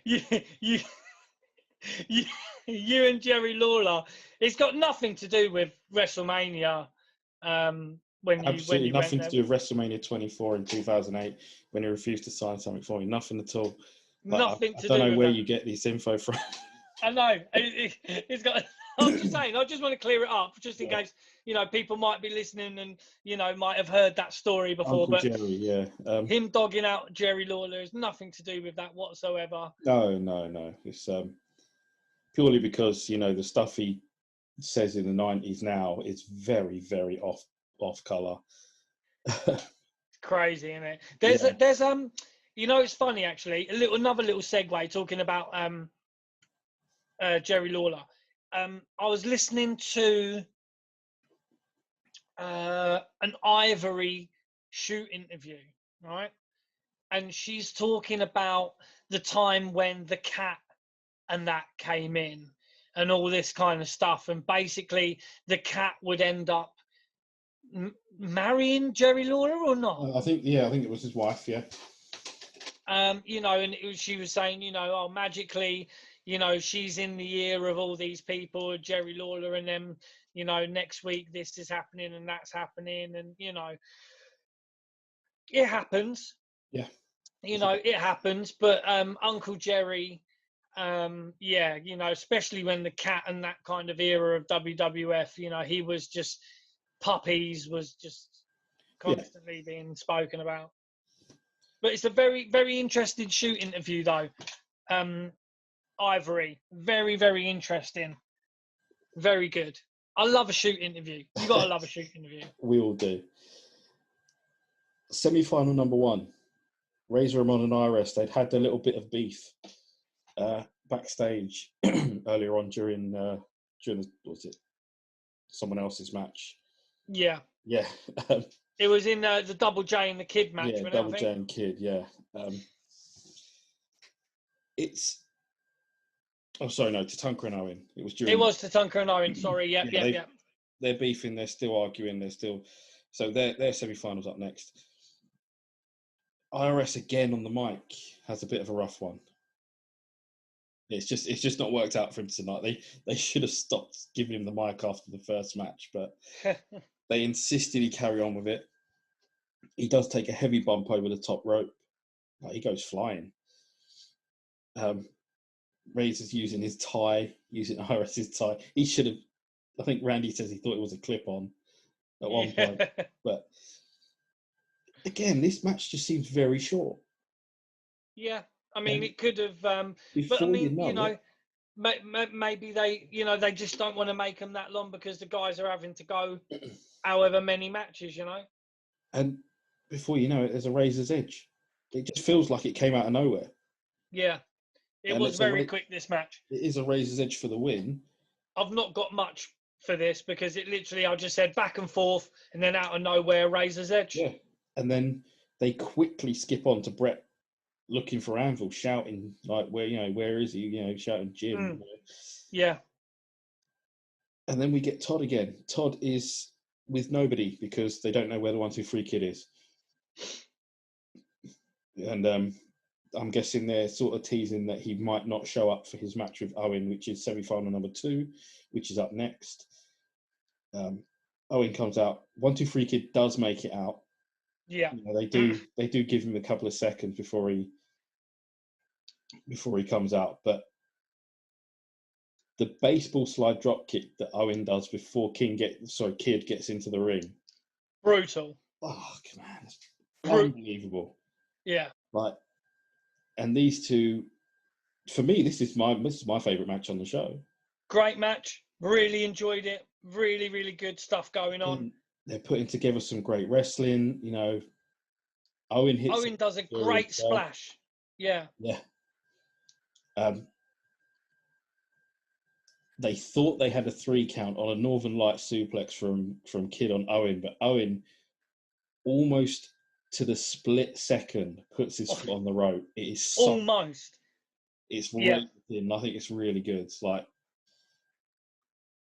You and Jerry Lawler. It's got nothing to do with WrestleMania. Absolutely nothing to do with WrestleMania 24 in 2008 when he refused to sign something for me. Nothing at all. Nothing to do. I don't know where you get this info from. I know it's got. I'm just saying. I just want to clear it up, just in case people might be listening and might have heard that story before. Uncle Jerry, him dogging out Jerry Lawler has nothing to do with that whatsoever. No. It's purely because the stuff he says in the 90s now is very, very off color. It's crazy, isn't it? There's it's funny actually. Another little segue talking about Jerry Lawler. I was listening to an Ivory shoot interview, right? And she's talking about the time when the cat and that came in and all this kind of stuff. And basically the cat would end up marrying Jerry Lawler or not? I think it was his wife, yeah. And she was saying, magically, she's in the ear of all these people, Jerry Lawler, and then, next week this is happening and that's happening, and it happens. Yeah. It happens, but Uncle Jerry, especially when the cat and that kind of era of WWF, he was just puppies was just constantly being spoken about. But it's a very, very interesting shoot interview, though. Ivory, very, very interesting. Very good. I love a shoot interview. You got to love a shoot interview. We all do. Semi-final number 1. Razor Ramon and IRS, they'd had a little bit of beef backstage earlier on during someone else's match. Yeah. Yeah. It was in the Double J and the Kid match. Yeah, Double J and Kid, yeah. Tatanka and Owen. It was Tatanka and Owen, sorry. Yep. They're beefing, they're still arguing, so their semi-finals up next. IRS again on the mic has a bit of a rough one. It's just not worked out for him tonight. They should have stopped giving him the mic after the first match, but they insisted he carry on with it. He does take a heavy bump over the top rope. He goes flying. Razor's using his tie, using IRS's tie. He should have. I think Randy says he thought it was a clip-on at one point, but again, this match just seems very short. Yeah, I mean, it could have. Before but I mean, you know it, maybe they, they just don't want to make them that long because the guys are having to go however many matches, And before you know it, there's a Razor's Edge. It just feels like it came out of nowhere. Yeah, it was very quick, this match. It is a Razor's Edge for the win. I've not got much for this because it literally, I just said back and forth and then out of nowhere, Razor's Edge. Yeah, and then they quickly skip on to Brett looking for Anvil, shouting like, where is he? Shouting Jim. Yeah. And then we get Todd again. Todd is with nobody because they don't know where the 1, 2, 3 kid is. And I'm guessing they're sort of teasing that he might not show up for his match with Owen, which is semi-final number 2, which is up next. Owen comes out. 1, 2, 3 kid does make it out. Yeah, they do give him a couple of seconds before he comes out. But the baseball slide drop kick that Owen does before Kid gets into the ring, brutal. Oh man, it's unbelievable. Yeah, and these two, for me, this is my favorite match on the show. Great match. Really enjoyed it. Really, really good stuff going on. They're putting together some great wrestling. Owen does a great splash. Yeah. Yeah. They thought they had a 3 count on a Northern Light suplex from Kid on Owen, but Owen almost to the split second puts his foot on the rope. It is almost. It's really thin. I think it's really good. It's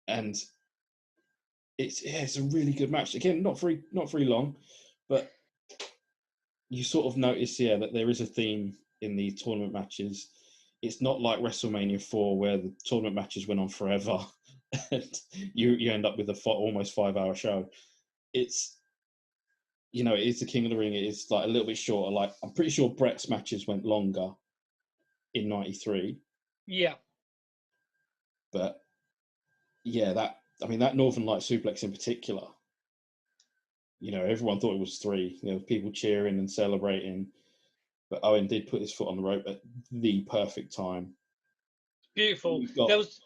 and it's a really good match. Again, not very long, but you sort of notice that there is a theme in the tournament matches. It's not like WrestleMania 4 where the tournament matches went on forever and you end up with almost 5-hour show. It's it is the King of the Ring. It is like a little bit shorter. Like I'm pretty sure Brett's matches went longer in '93. Yeah. But that Northern Light suplex in particular, everyone thought it was 3. People cheering and celebrating. But Owen did put his foot on the rope at the perfect time. Beautiful. There was.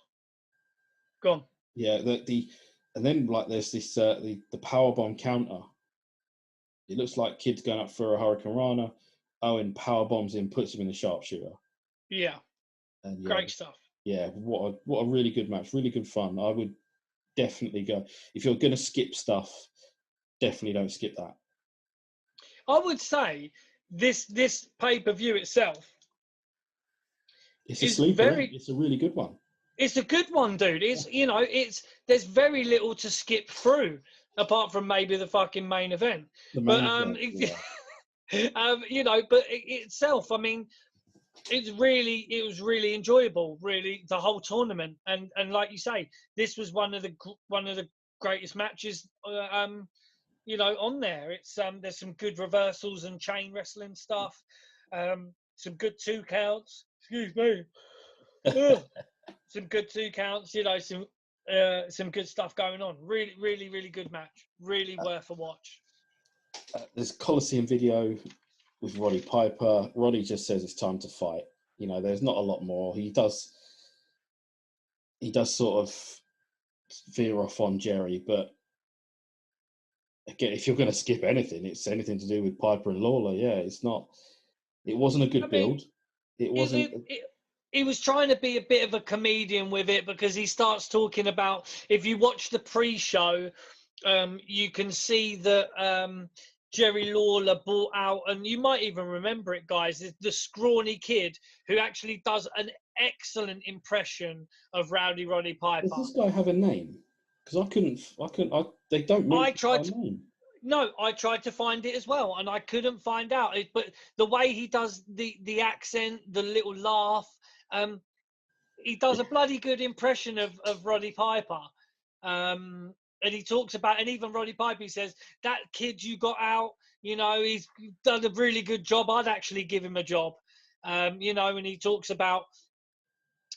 Go on. Yeah, and then there's this the powerbomb counter. It looks like Kid's going up for a Hurricane Rana. Owen power bombs him, puts him in the sharpshooter. Yeah. And great stuff. Yeah, what a really good match, really good fun. I would definitely go. If you're going to skip stuff, definitely don't skip that. I would say this pay-per-view itself it's a really good one. It's a good one, dude. It's there's very little to skip through apart from maybe the fucking main event. But itself, I mean, it was really enjoyable, really, the whole tournament. And like you say, this was one of the greatest matches on there. It's there's some good reversals and chain wrestling stuff, some good 2 counts. Excuse me. Some good 2 counts. Some good stuff going on. Really, really, really good match. Really worth a watch. There's Coliseum video with Roddy Piper. Roddy just says it's time to fight. There's not a lot more. He does sort of veer off on Jerry, but again, if you're going to skip anything, it's anything to do with Piper and Lawler. Yeah, it's not. It wasn't a good build. It wasn't. He was trying to be a bit of a comedian with it because he starts talking about, if you watch the pre-show, you can see that Jerry Lawler brought out, and you might even remember it, guys, is the scrawny kid who actually does an excellent impression of Rowdy Roddy Piper. Does this guy have a name? Because they don't mention his name. No, I tried to find it as well, and I couldn't find out. But the way he does the accent, the little laugh, he does a bloody good impression of Roddy Piper. And he talks about, and even Roddy Piper, he says, that kid you got out, he's done a really good job. I'd actually give him a job. You know, and he talks about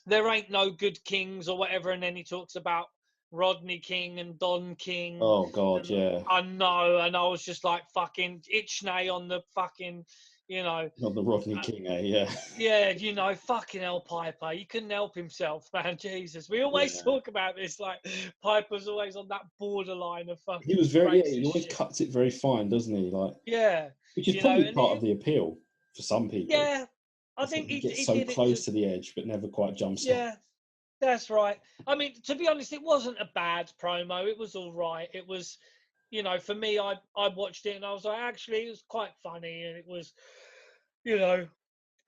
there ain't no good kings or whatever, and then he talks about Rodney King and Don King. Oh God, yeah. I know, and I was just like fucking Ichnay on the fucking, you know. Not the Rodney King, yeah. Yeah, you know, fucking hell, Piper. He couldn't help himself, man. Jesus. We always talk about this, like, Piper's always on that borderline of fucking. He was very, he always cuts it very fine, doesn't he? Like, yeah. Which is probably part of the appeal for some people. Yeah. I think he gets he so did close to the edge, but never quite jumps on. Yeah, that's right. I mean, to be honest, it wasn't a bad promo. It was all right. It was, you know, for me, I watched it and I was like, actually, it was quite funny. And it was, you know,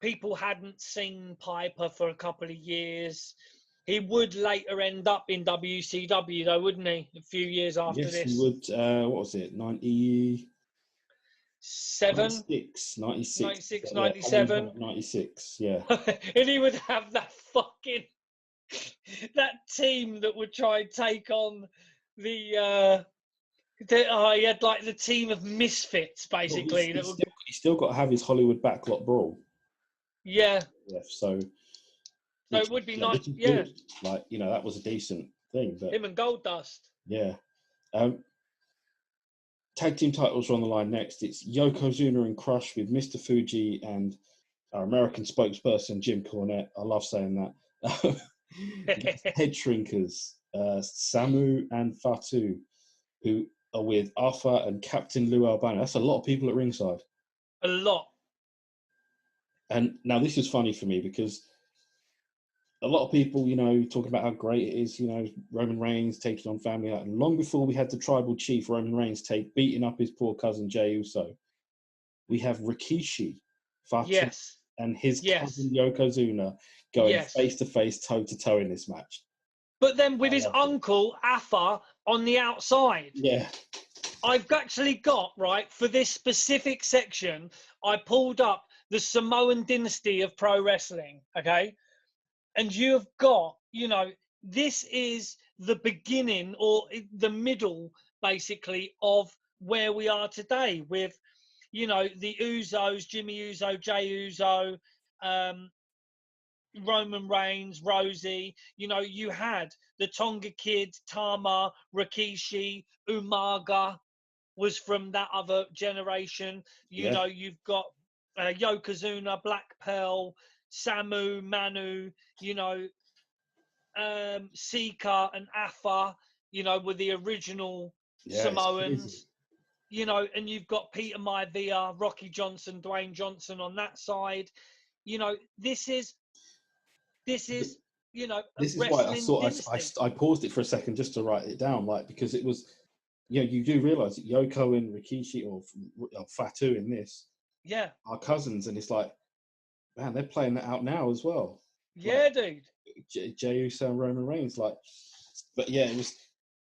people hadn't seen Piper for a couple of years. He would later end up in WCW, though, wouldn't he? A few years after this. Yes, he would. What was it? 96, 97. 96, yeah. And he would have that fucking that team that would try and take on he had like the team of misfits, basically. Well, he's still got to have his Hollywood backlot brawl. Yeah. So it would be nice. Yeah. Like, you know, that was a decent thing. But him and Goldust. Yeah. Tag team titles are on the line next. It's Yokozuna and Crush with Mr. Fuji and our American spokesperson, Jim Cornette. I love saying that. Head Shrinkers, Samu and Fatu, who are with Alpha and Captain Lou Albano. That's a lot of people at ringside. A lot. And now this is funny for me because a lot of people, you know, talking about how great it is, you know, Roman Reigns taking on family. And long before we had the tribal chief, Roman Reigns, beating up his poor cousin Jey Uso, we have Rikishi, Fatu, and his cousin Yokozuna going face-to-face, toe-to-toe in this match. But then with his uncle, Afa, on the outside. Yeah. I've actually got, right, for this specific section, I pulled up the Samoan dynasty of pro wrestling, okay? And you have got, you know, this is the beginning or the middle, basically, of where we are today with, you know, the Usos, Jimmy Uso, Jey Uso, Roman Reigns, Rosie. You know, you had the Tonga Kid, Tama, Rikishi, Umaga was from that other generation. You know, you've got Yokozuna, Black Pearl, Samu, Manu, you know, Sika and Afa, you know, were the original Samoans. You know, and you've got Peter Maivia, Rocky Johnson, Dwayne Johnson on that side. You know, this is you know, this is why I paused it for a second just to write it down, like, because it was, you know, you do realize that Yoko and Rikishi or Fatu in this, are cousins, and it's like, man, they're playing that out now as well. Yeah, like, dude. Jey Uso and Roman Reigns, like, but yeah,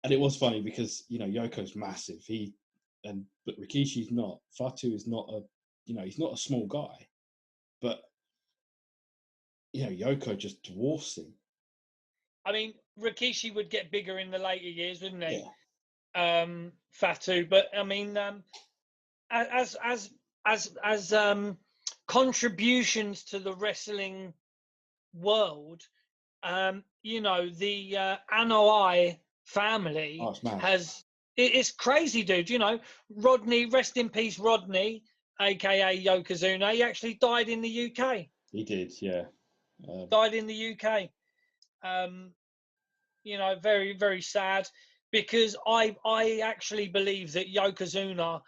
it was funny because, you know, Yoko's massive, but Rikishi's not. Fatu is not he's not a small guy, but you know, Yoko just dwarfs him. I mean, Rikishi would get bigger in the later years, wouldn't he? Yeah. Fatu, but I mean, as contributions to the wrestling world, you know, the Anoa'i family it's crazy, dude. You know, Rodney, rest in peace, Rodney, aka Yokozuna. He actually died in the UK. He did, yeah. Died in the UK. You know, very, very sad, because I actually believe that Yokozuna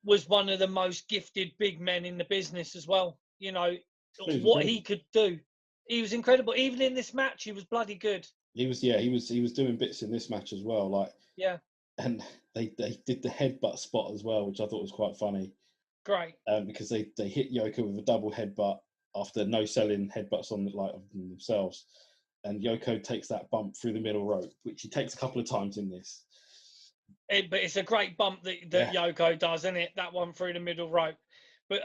was one of the most gifted big men in the business as well. You know, what he could do. He was incredible. Even in this match, he was bloody good. He was doing bits in this match as well. Like, and they did the headbutt spot as well, which I thought was quite funny. Great. Because they hit Yoko with a double headbutt after no selling headbutts on themselves, and Yoko takes that bump through the middle rope, which he takes a couple of times in this. But it's a great bump that Yoko does, isn't it? That one through the middle rope. But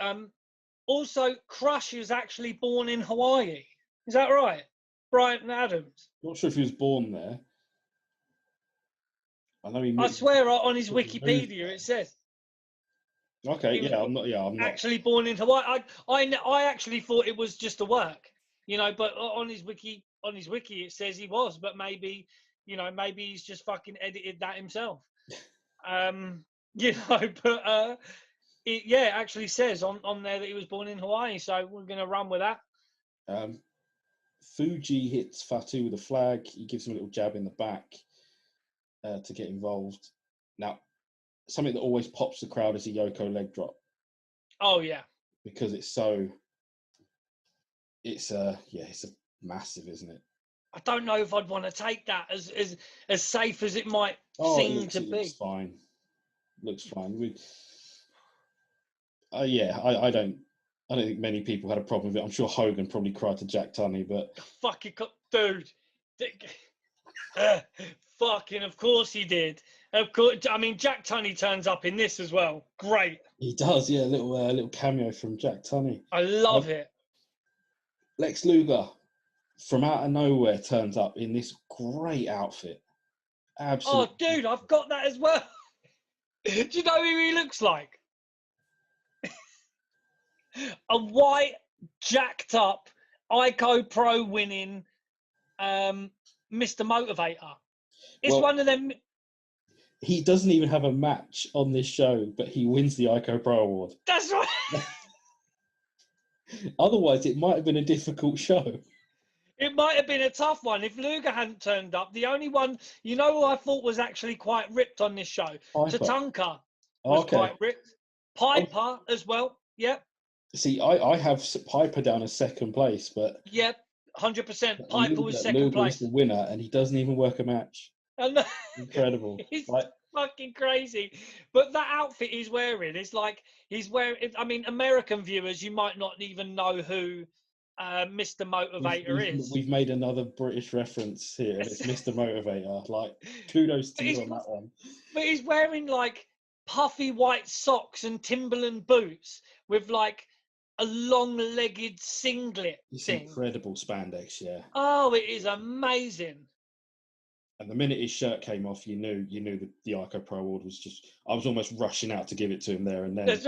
also, Crush is actually born in Hawaii. Is that right? Brian Adams. Not sure if he was born there. I know I swear on his Wikipedia it says. Okay, yeah, I'm not. Yeah, I'm not actually born in Hawaii. I actually thought it was just a work, but on his wiki it says he was, but maybe maybe he's just fucking edited that himself. But it actually says on there that he was born in Hawaii, so we're gonna run with that. Fuji hits Fatu with a flag. He gives him a little jab in the back to get involved. Now, something that always pops the crowd is a Yoko leg drop. Oh yeah, because it's massive, isn't it? I don't know if I'd want to take that as safe as it might seem to be. Looks fine. Looks fine. I don't think many people had a problem with it. I'm sure Hogan probably cried to Jack Tunney, but fucking dude, fucking of course he did. Of course, I mean Jack Tunney turns up in this as well. Great. He does, yeah. A little cameo from Jack Tunney. I love it. Lex Luger, from out of nowhere, turns up in this great outfit. Absolutely. Oh, dude, I've got that as well. Do you know who he looks like? A white, jacked up, ICO Pro winning Mr. Motivator. It's one of them. He doesn't even have a match on this show, but he wins the ICO Pro Award. That's right. Otherwise, it might have been a difficult show. It might have been a tough one if Luger hadn't turned up. The only one, who I thought was actually quite ripped on this show? Piper. Tatanka was quite ripped. Piper as well. Yep. See, I have Piper down as second place, but... Yep, 100%. Piper was second place. Luger is the winner, and he doesn't even work a match. Incredible. It's fucking crazy. But that outfit he's wearing, it's like he's wearing... I mean, American viewers, you might not even know who Mr. Motivator is. We've made another British reference here, and it's Mr. Motivator. Like, kudos to you on that one. But he's wearing, like, puffy white socks and Timberland boots with, like, a long-legged singlet thing. Incredible spandex, yeah. Oh, it is amazing. And the minute his shirt came off, you knew that the ICO Pro Award was just... I was almost rushing out to give it to him there and then. That's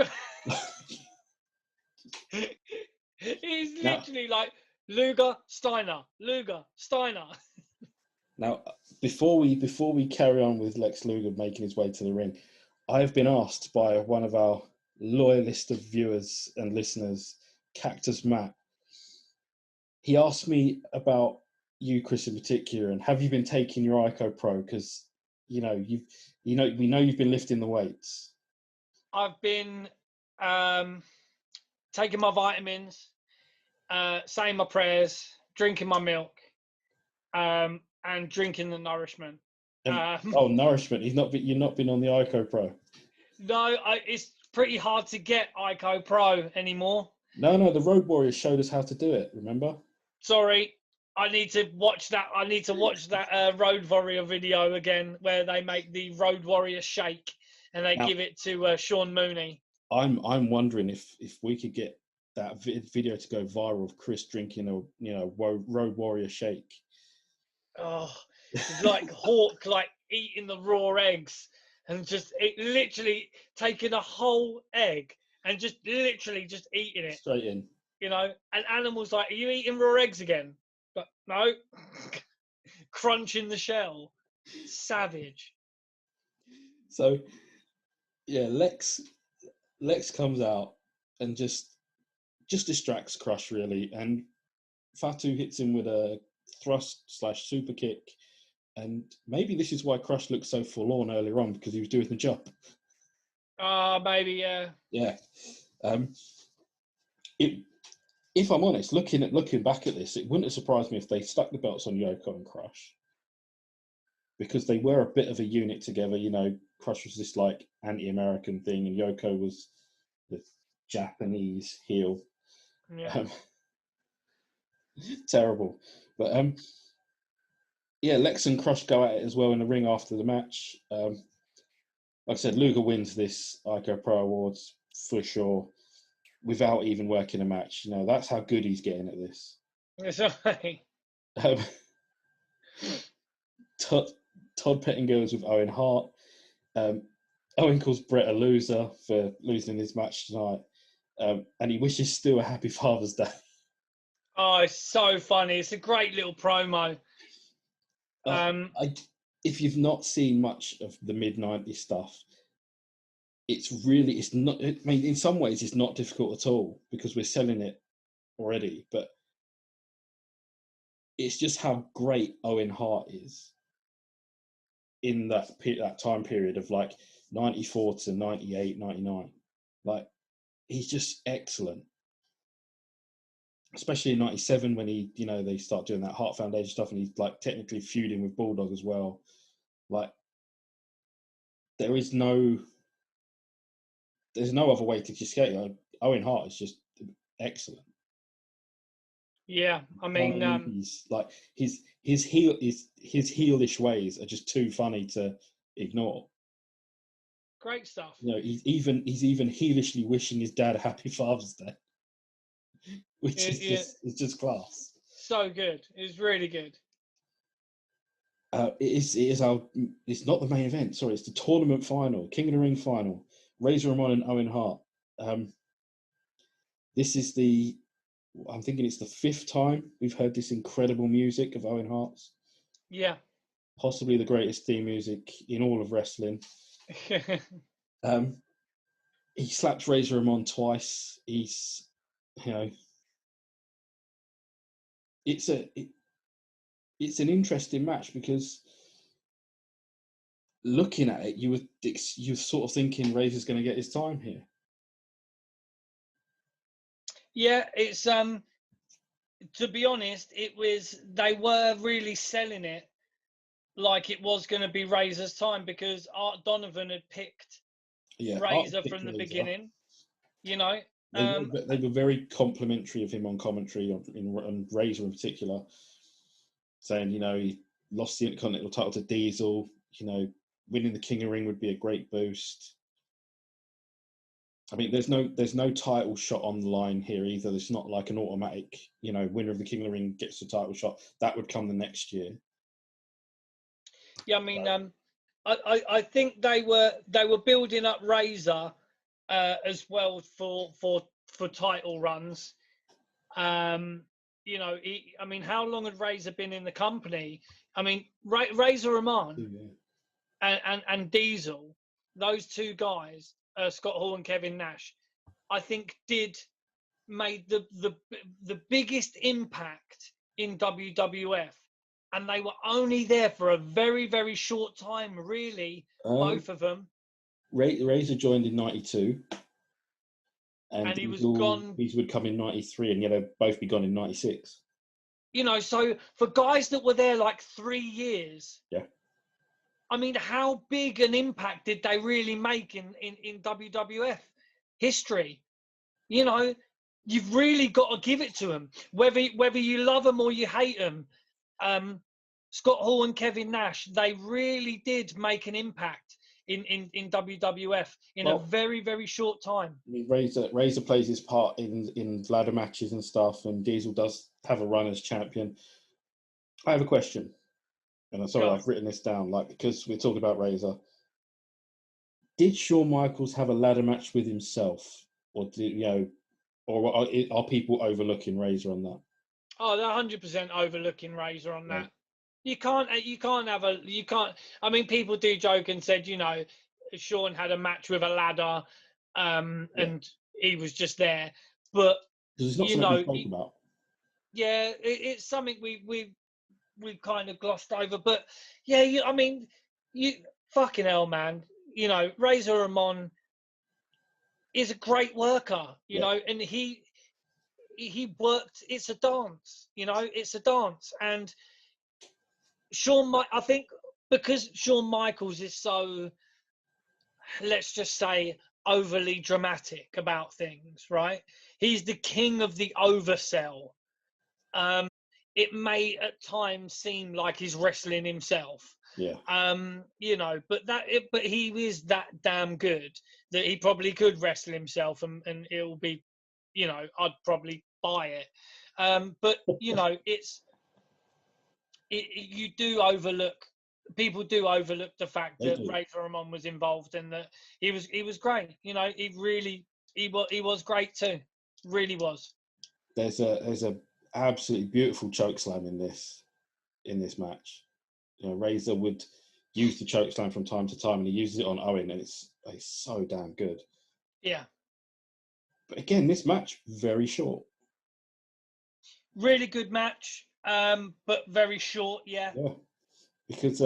right. He's literally like Luger, Steiner. Now, before we carry on with Lex Luger making his way to the ring, I have been asked by one of our loyalist of viewers and listeners, Cactus Matt. He asked me about you, Chris, in particular, and have you been taking your ICO Pro? Because we know you've been lifting the weights. I've been taking my vitamins, saying my prayers, drinking my milk, and drinking the nourishment. Nourishment. You've not been on the ICO Pro. No, it's pretty hard to get ICO Pro anymore. No, the Road Warriors showed us how to do it. Remember? Sorry, I need to watch that. Road Warrior video again, where they make the Road Warrior shake and they give it to Sean Mooney. I'm wondering if we could get that video to go viral of Chris drinking a Road Warrior shake. Oh, it's like Hawk, like eating the raw eggs and just literally taking a whole egg and just literally just eating it straight in. And animals like, are you eating raw eggs again? But no, crunching the shell, savage. So, yeah, Lex comes out and just distracts Crush really, and Fatu hits him with a thrust/super kick, and maybe this is why Crush looked so forlorn earlier on, because he was doing the jump. Maybe, yeah. Yeah. If I'm honest, looking back at this, it wouldn't have surprised me if they stuck the belts on Yoko and Crush, because they were a bit of a unit together. Crush was this like anti-American thing, and Yoko was the Japanese heel. Yeah. Terrible. But Lex and Crush go at it as well in the ring after the match. Like I said, Luger wins this ICO Pro Awards for sure, without even working a match. That's how good he's getting at this. That's right. Todd Pettingill is with Owen Hart. Owen calls Brett a loser for losing his match tonight, and he wishes Stu a happy Father's Day. Oh, it's so funny. It's a great little promo. If you've not seen much of the mid-90s stuff, it's not, I mean, in some ways it's not difficult at all because we're selling it already, but it's just how great Owen Hart is in that time period of like 94 to 98, 99. Like, he's just excellent. Especially in 97 when they start doing that Hart Foundation stuff and he's like technically feuding with Bulldog as well. Like, there's no other way to just get it. Owen Hart is just excellent. Yeah, I mean, he's like his heelish ways are just too funny to ignore. Great stuff. He's even heelishly wishing his dad a happy Father's Day, which is just class. So good. It's really good. It's not the main event. Sorry, it's the tournament final, King of the Ring final. Razor Ramon and Owen Hart. This is I'm thinking it's the 5th time we've heard this incredible music of Owen Hart's. Yeah. Possibly the greatest theme music in all of wrestling. He slaps Razor Ramon twice. It's an interesting match because looking at it, you're sort of thinking Razor's going to get his time here. Yeah, it's to be honest, they were really selling it like it was going to be Razor's time because Art Donovan had picked Razor from the beginning. They were very complimentary of him on commentary, on Razor in particular, saying he lost the Intercontinental title to Diesel. Winning the King of Ring would be a great boost. I mean, there's no title shot on the line here either. It's not like an automatic, winner of the King of the Ring gets the title shot. That would come the next year. Yeah, I mean, I think they were building up Razor as well for title runs. I mean, how long had Razor been in the company? I mean, Razor Ramon and Diesel, those two guys, Scott Hall and Kevin Nash, I think made the biggest impact in WWF, and they were only there for a very, very short time, really, both of them. Razor joined in 92. And he was gone. He would come in 93, and they'd both be gone in 96. So for guys that were there like 3 years, yeah. I mean, how big an impact did they really make in WWF history? You've really got to give it to them, whether you love them or you hate them. Scott Hall and Kevin Nash, they really did make an impact in WWF in a very, very short time. I mean, Razor plays his part in ladder matches and stuff, and Diesel does have a run as champion. I have a question, and I'm sorry I've written this down, because we're talking about Razor. Did Shawn Michaels have a ladder match with himself, or are people overlooking Razor on that? Oh, they're 100% overlooking Razor on that. You can't. I mean, people do joke and said, Shawn had a match with a ladder, and he was just there. But it's not something we talk about. Yeah, it's something we've kind of glossed over. But yeah, I mean, you fucking hell, man. Razor Ramon is a great worker. And he worked. It's a dance. It's a dance, and I think because Shawn Michaels is so, let's just say, overly dramatic about things, right? He's the king of the oversell. It may at times seem like he's wrestling himself. Yeah. But he is that damn good that he probably could wrestle himself, and it'll be, I'd probably buy it. But you do overlook people do overlook the fact that Razor Ramon was involved and that he was great. You know, he was great too. Really was. There's a absolutely beautiful chokeslam in this match. You know, Razor would use the chokeslam from time to time, and he uses it on Owen, and it's so damn good. Yeah. But again, this match very short. Really good match, but very short. Yeah. Yeah, because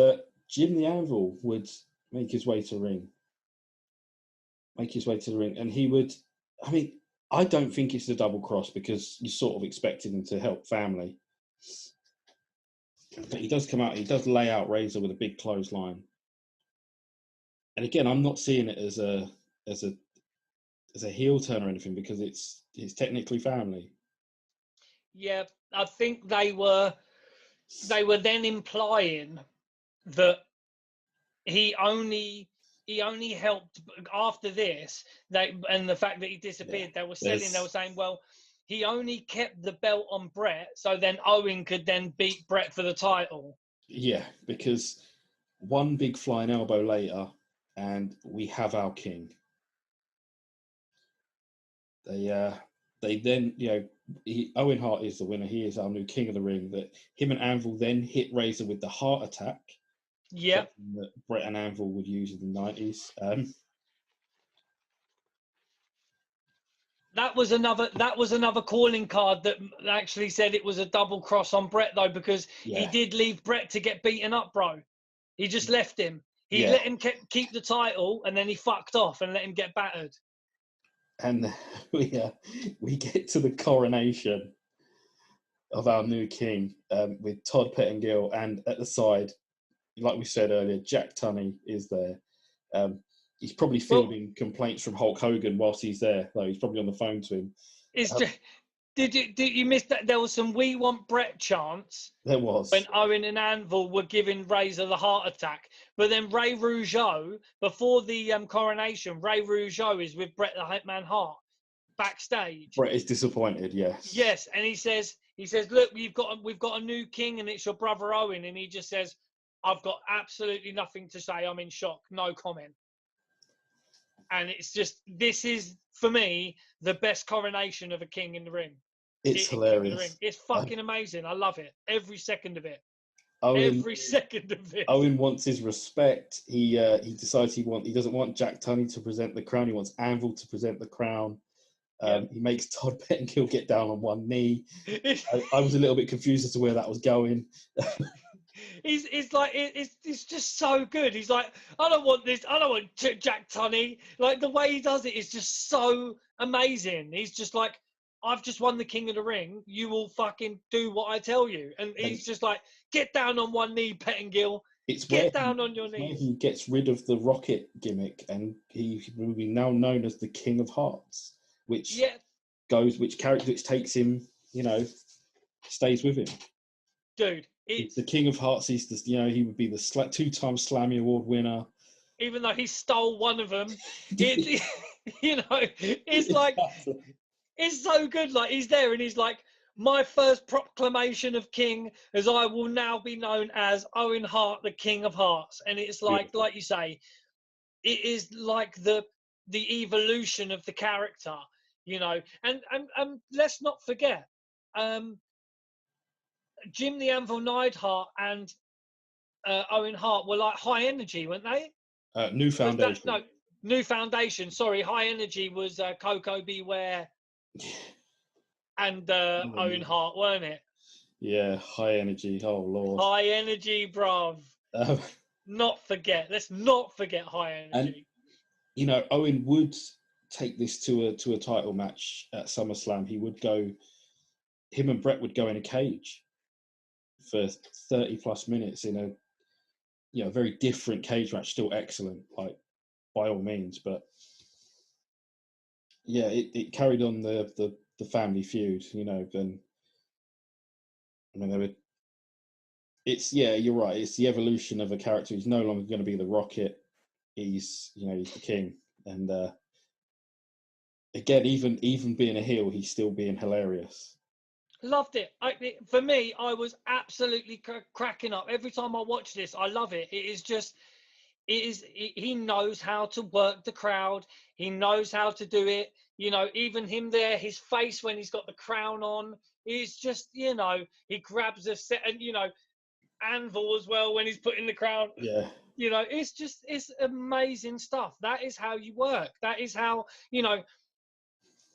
Jim the Anvil would make his way to the ring, and he would. I mean, I don't think it's a double cross because you sort of expected him to help family. But he does come out, he does lay out Razor with a big clothesline. And again, I'm not seeing it as a heel turn or anything because it's technically family. Yeah, I think they were then implying that he only helped after this. And the fact that he disappeared, they were saying, well, he only kept the belt on Brett, so then Owen could then beat Brett for the title. Yeah, because one big flying elbow later, and we have our king. They then, Owen Hart is the winner. He is our new king of the ring. That him and Anvil then hit Razor with the heart attack. Yeah, that Brett and Anvil would use in the 90s. That was another calling card that actually said it was a double cross on Brett though, because he did leave Brett to get beaten up, bro. He just left him. He let him keep the title, and then he fucked off and let him get battered. And we get to the coronation of our new king with Todd Pettengill, and at the side, like we said earlier, Jack Tunney is there. He's probably fielding complaints from Hulk Hogan whilst he's there, though. He's probably on the phone to him. Did you miss that? There was some "We Want Brett" chants. There was. When Owen and Anvil were giving Razor the heart attack. But then Ray Rougeau, before the coronation, Ray Rougeau is with Bret the Hitman Hart backstage. Bret is disappointed, yes. Yes, and he says, look, we've got a new king, and it's your brother Owen. And he just says, I've got absolutely nothing to say. I'm in shock. No comment. And it's just, this is, for me, the best coronation of a king in the ring. It's hilarious. It's fucking amazing. I love it. Every second of it. Every second of it. Owen wants his respect. He decides he doesn't want Jack Tunney to present the crown. He wants Anvil to present the crown. He makes Todd Pettengill get down on one knee. I was a little bit confused as to where that was going. It's just so good. He's like, I don't want this. I don't want Jack Tunney. Like, the way he does it is just so amazing. He's just like, I've just won the King of the Ring. You will fucking do what I tell you. And he's just like, get down on one knee, Pettengill. Get down on your knees. He gets rid of the rocket gimmick, and he will be now known as the King of Hearts, which takes him, stays with him. Dude, it's the King of Hearts. He's he would be the 2-time Slammy Award winner. Even though he stole one of them, it's like, it's so good. Like, he's there and he's like, my first proclamation of king is I will now be known as Owen Hart, the King of Hearts. And it's like you say, it is like the evolution of the character, and let's not forget, Jim the Anvil Neidhart and Owen Hart were like High Energy, weren't they? New Foundation. New Foundation. Sorry, High Energy was Coco Beware and Owen Hart, weren't it? Yeah, High Energy. Oh Lord. High Energy, bruv. Let's not forget High Energy. And Owen would take this to a title match at SummerSlam. Him and Brett would go in a cage for 30 plus minutes in a very different cage match, still excellent, like, by all means, but it carried on the family feud, and I mean, you're right, it's the evolution of a character. He's no longer going to be the Rocket. He's the king, and again, even being a heel, he's still being hilarious. Loved it. For me, I was absolutely cracking up every time I watch this. I love it. It is just, he knows how to work the crowd. He knows how to do it. You know, even him there, his face when he's got the crown on is just, you know, he grabs a set, and you know, Anvil as well when he's putting the crown. Yeah. You know, it's amazing stuff. That is how you work. That is how, you know,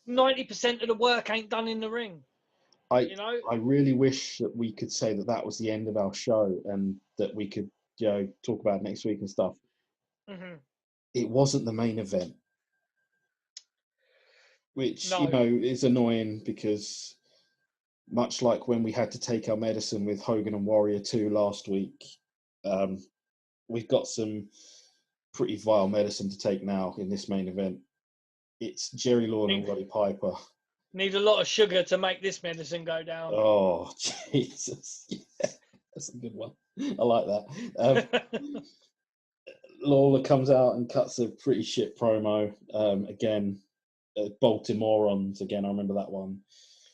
90% of the work ain't done in the ring. I You know, really wish that we could say that was the end of our show and that we could, you know, talk about it next week and stuff. mm-hmm. It wasn't the main event, which, No. you know, is annoying because much like when we had to take our medicine with Hogan and Warrior 2 last week, we've got some pretty vile medicine to take now in this main event. It's Jerry Lawler and Roddy Piper. Need a lot of sugar to make this medicine go down. Oh, Jesus. Yeah, that's a good one. I like that. Lawler comes out and cuts a pretty shit promo. Again, Baltimoreans. Again, I remember that one.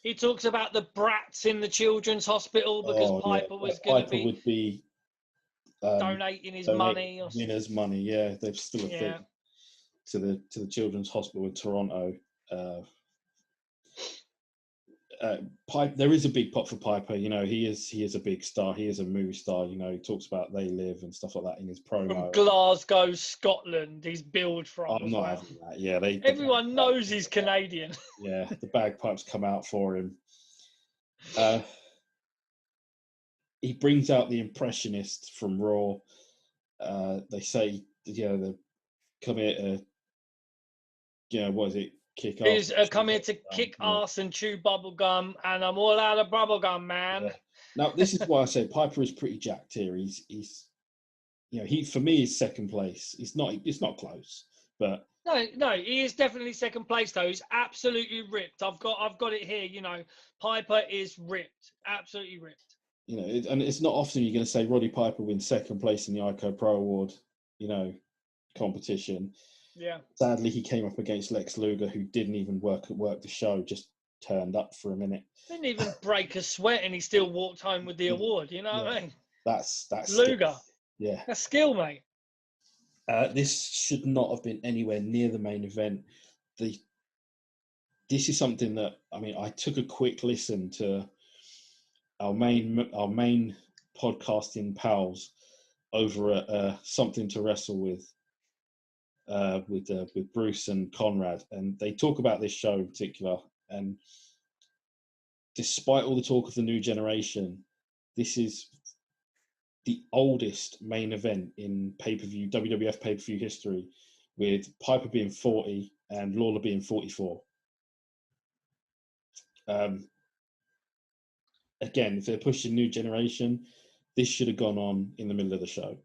He talks about the brats in the children's hospital because Piper was going to be donating his money. Or winners' money, yeah. They're still a thing to the children's hospital in Toronto. There is a big pop for Piper. You know, he is a big star. He is a movie star. You know, he talks about They Live and stuff like that in his promo. From Glasgow, Scotland, he's billed from. I'm not having that. Yeah, everyone knows he's Canadian. Yeah, the bagpipes come out for him. He brings out the impressionist from Raw. They say, you know, they come here to, you know, what is it? Kick ass. He's come here to kick ass and chew bubble gum, and I'm all out of bubble gum, man. Yeah. Now, this is why I say Piper is pretty jacked here. He's you know, he for me is second place. It's not close, but no, he is definitely second place though. He's absolutely ripped. I've got it here. You know, Piper is ripped, absolutely ripped. You know, and it's not often you're going to say Roddy Piper wins second place in the ICO Pro Award, you know, competition. Yeah. Sadly, he came up against Lex Luger, who didn't even work the show, just turned up for a minute. Didn't even break a sweat, and he still walked home with the award. You know what I mean? That's Luger. Skill. Yeah, that's skill, mate. This should not have been anywhere near the main event. This is something that, I mean, I took a quick listen to our main podcasting pals over at Something to Wrestle with Bruce and Conrad, and they talk about this show in particular. And despite all the talk of the new generation, this is the oldest main event in pay-per-view WWF pay-per-view history, with Piper being 40 and Lawler being 44. Again, if they're pushing new generation, this should have gone on in the middle of the show.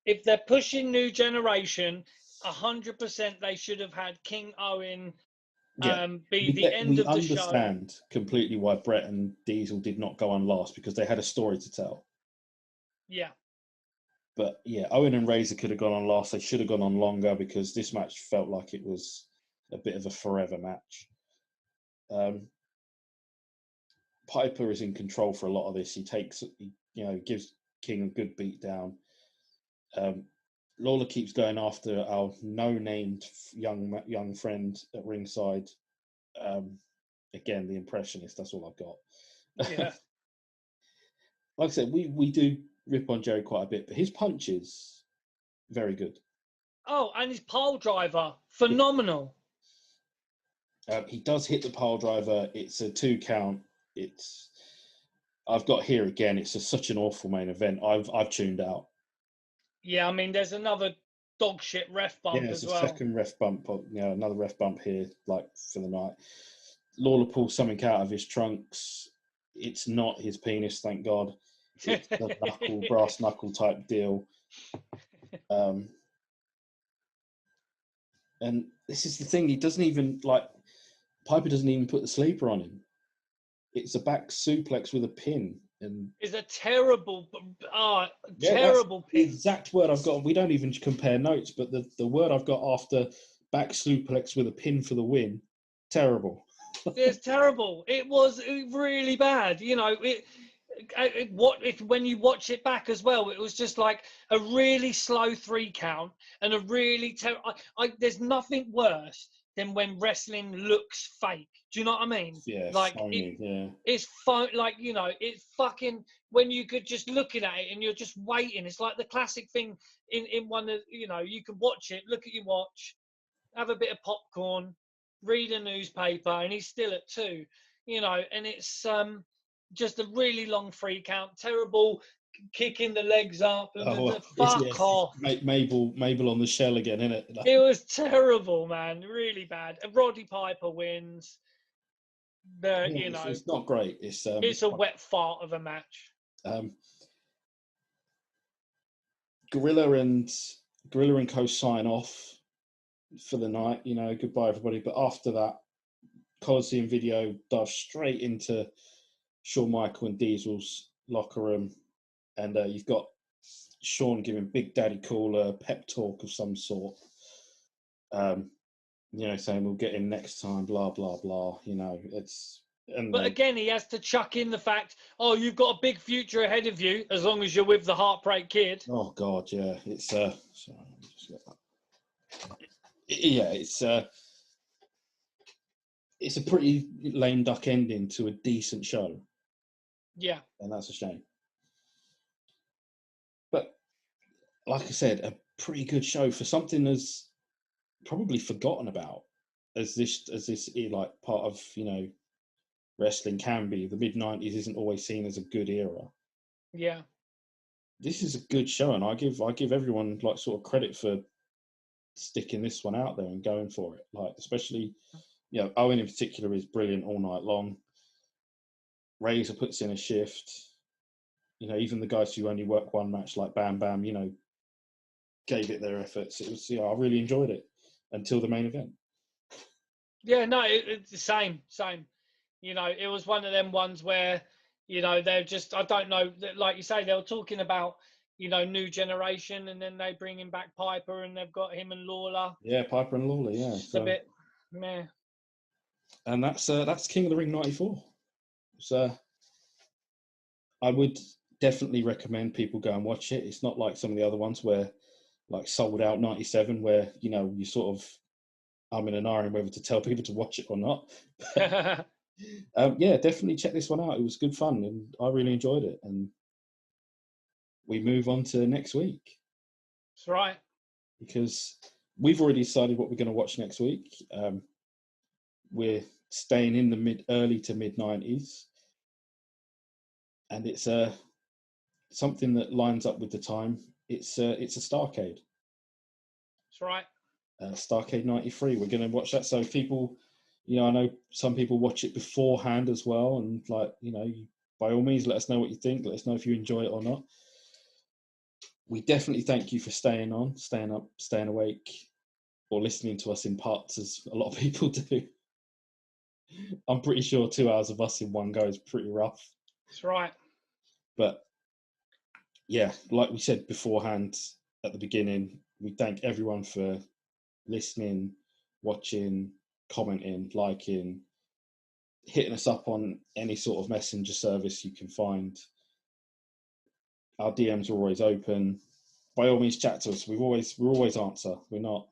If they're pushing new generation, 100% they should have had King Owen be the end of the show. We understand completely why Brett and Diesel did not go on last, because they had a story to tell. Yeah. But yeah, Owen and Razor could have gone on last. They should have gone on longer, because this match felt like it was a bit of a forever match. Piper is in control for a lot of this. He gives King a good beat down. Lawler keeps going after our no-named young friend at ringside. Again, the impressionist. That's all I've got. Yeah. Like I said, we do rip on Jerry quite a bit, but his punches, very good. Oh, and his pile driver, phenomenal. He does hit the pile driver. It's a 2 count. I've got here again. It's such an awful main event. I've tuned out. Yeah, I mean, there's another dog shit ref bump as well. Yeah, it's a second ref bump. Another ref bump here, like for the night. Lawler pulls something out of his trunks. It's not his penis, thank God. It's a brass knuckle type deal. And this is the thing. He doesn't even Piper doesn't even put the sleeper on him. It's a back suplex with a pin. And it's a terrible pin. The exact word I've got. We don't even compare notes, but the word I've got after back suplex with a pin for the win, terrible. It's terrible. It was really bad. You know, when you watch it back as well, it was just like a really slow 3 count and a really terrible. There's nothing worse than when wrestling looks fake. Do you know what I mean? Yeah, Like phony, yeah. it's fun. Like, you know, it's fucking when you could just looking at it and you're just waiting. It's like the classic thing in one of, you know, you can watch it, look at your watch, have a bit of popcorn, read a newspaper, and he's still at 2. You know, and it's just a really long 3 count, terrible kicking the legs up, and fuck off. Mabel on the shell again, isn't it? It was terrible, man, really bad. And Roddy Piper wins. You know, it's not great. it's a wet fart of a match. Gorilla and Co sign off for the night. You know, goodbye everybody. But after that, Coliseum Video dive straight into Shawn Michael and Diesel's locker room, and you've got Shawn giving Big Daddy Cool a pep talk of some sort. You know, saying we'll get him next time, blah blah blah. You know, but again, he has to chuck in the fact, oh, you've got a big future ahead of you as long as you're with the Heartbreak Kid. Oh God, yeah, it's sorry, let me just get that. Yeah, it's a pretty lame duck ending to a decent show. Yeah, and that's a shame. But like I said, a pretty good show for something as probably forgotten about as this like part of, you know, wrestling can be. The mid-90s isn't always seen as a good era. Yeah, this is a good show, and I give everyone like sort of credit for sticking this one out there and going for it. Like, especially, you know, Owen in particular is brilliant all night long. Razor puts in a shift. You know, even the guys who only work one match, like Bam Bam, you know, gave it their efforts. It was, you know, I really enjoyed it until the main event. Yeah, no, it's the same. You know, it was one of them ones where, you know, they're just, I don't know, like you say, they were talking about, you know, new generation, and then they bring him back Piper, and they've got him and Lawler. Yeah, Piper and Lawler, yeah. Just a bit, meh. And that's King of the Ring 94. So I would definitely recommend people go and watch it. It's not like some of the other ones where, like Sold Out 97, where, you know, you sort of, I'm in an iron whether to tell people to watch it or not. Yeah, definitely check this one out. It was good fun, and I really enjoyed it. And we move on to next week. That's right. Because we've already decided what we're going to watch next week. We're staying in the early to mid 90s, and it's something that lines up with the time. It's a Starrcade. That's right. Starrcade 93. We're going to watch that. So people, you know, I know some people watch it beforehand as well, and like, you know, by all means, let us know what you think. Let us know if you enjoy it or not. We definitely thank you for staying on, staying up, staying awake, or listening to us in parts, as a lot of people do. I'm pretty sure 2 hours of us in one go is pretty rough. That's right. But yeah, like we said beforehand at the beginning, we thank everyone for listening, watching, commenting, liking, hitting us up on any sort of messenger service you can find. Our DMs are always open. By all means, chat to us. We always answer. We're not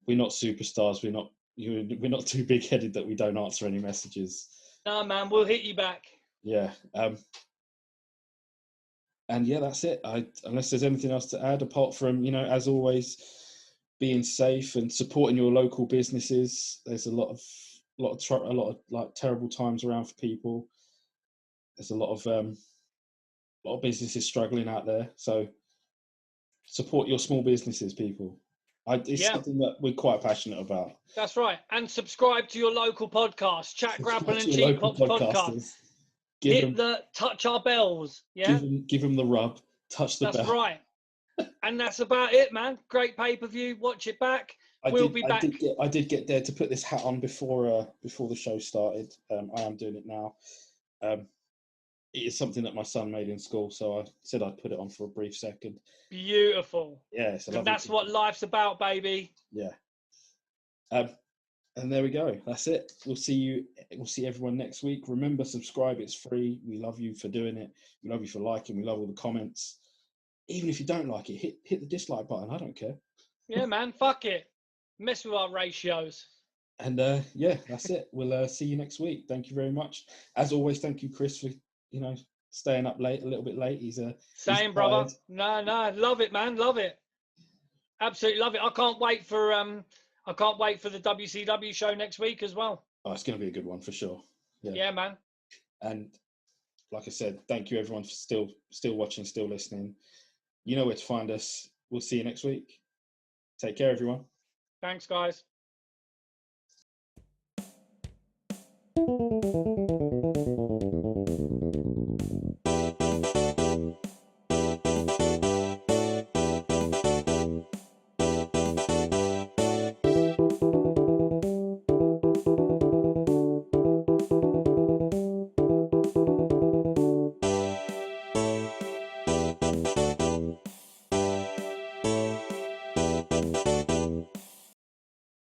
superstars. We're not too big-headed that we don't answer any messages. No, man, we'll hit you back. Yeah. And yeah, that's it. Unless there's anything else to add, apart from, you know, as always, being safe and supporting your local businesses. There's a lot of like terrible times around for people. There's a lot of businesses struggling out there. So support your small businesses, people. It's something that we're quite passionate about. That's right. And subscribe to your local podcast, Chat, Grapple and Cheap Pops podcast. Touch our bells. Yeah. Give them the rub. Touch the bell. That's right. And that's about it, man. Great pay-per-view. Watch it back. We'll be back. I did get there to put this hat on before the show started. I am doing it now. It is something that my son made in school, so I said I'd put it on for a brief second. Beautiful. Yeah, that's what life's about, baby. Yeah. And there we go. That's it. We'll see everyone next week. Remember, subscribe. It's free. We love you for doing it. We love you for liking. We love all the comments. Even if you don't like it, hit the dislike button. I don't care. Yeah, man. Fuck it. Mess with our ratios. And yeah, that's it. We'll see you next week. Thank you very much. As always, thank you, Chris, for staying up late, a little bit late. He's brother. No, love it, man. Love it. Absolutely love it. I can't wait for the WCW show next week as well. Oh, it's going to be a good one for sure. Yeah, man. And like I said, thank you everyone for still watching, still listening. You know where to find us. We'll see you next week. Take care, everyone. Thanks, guys.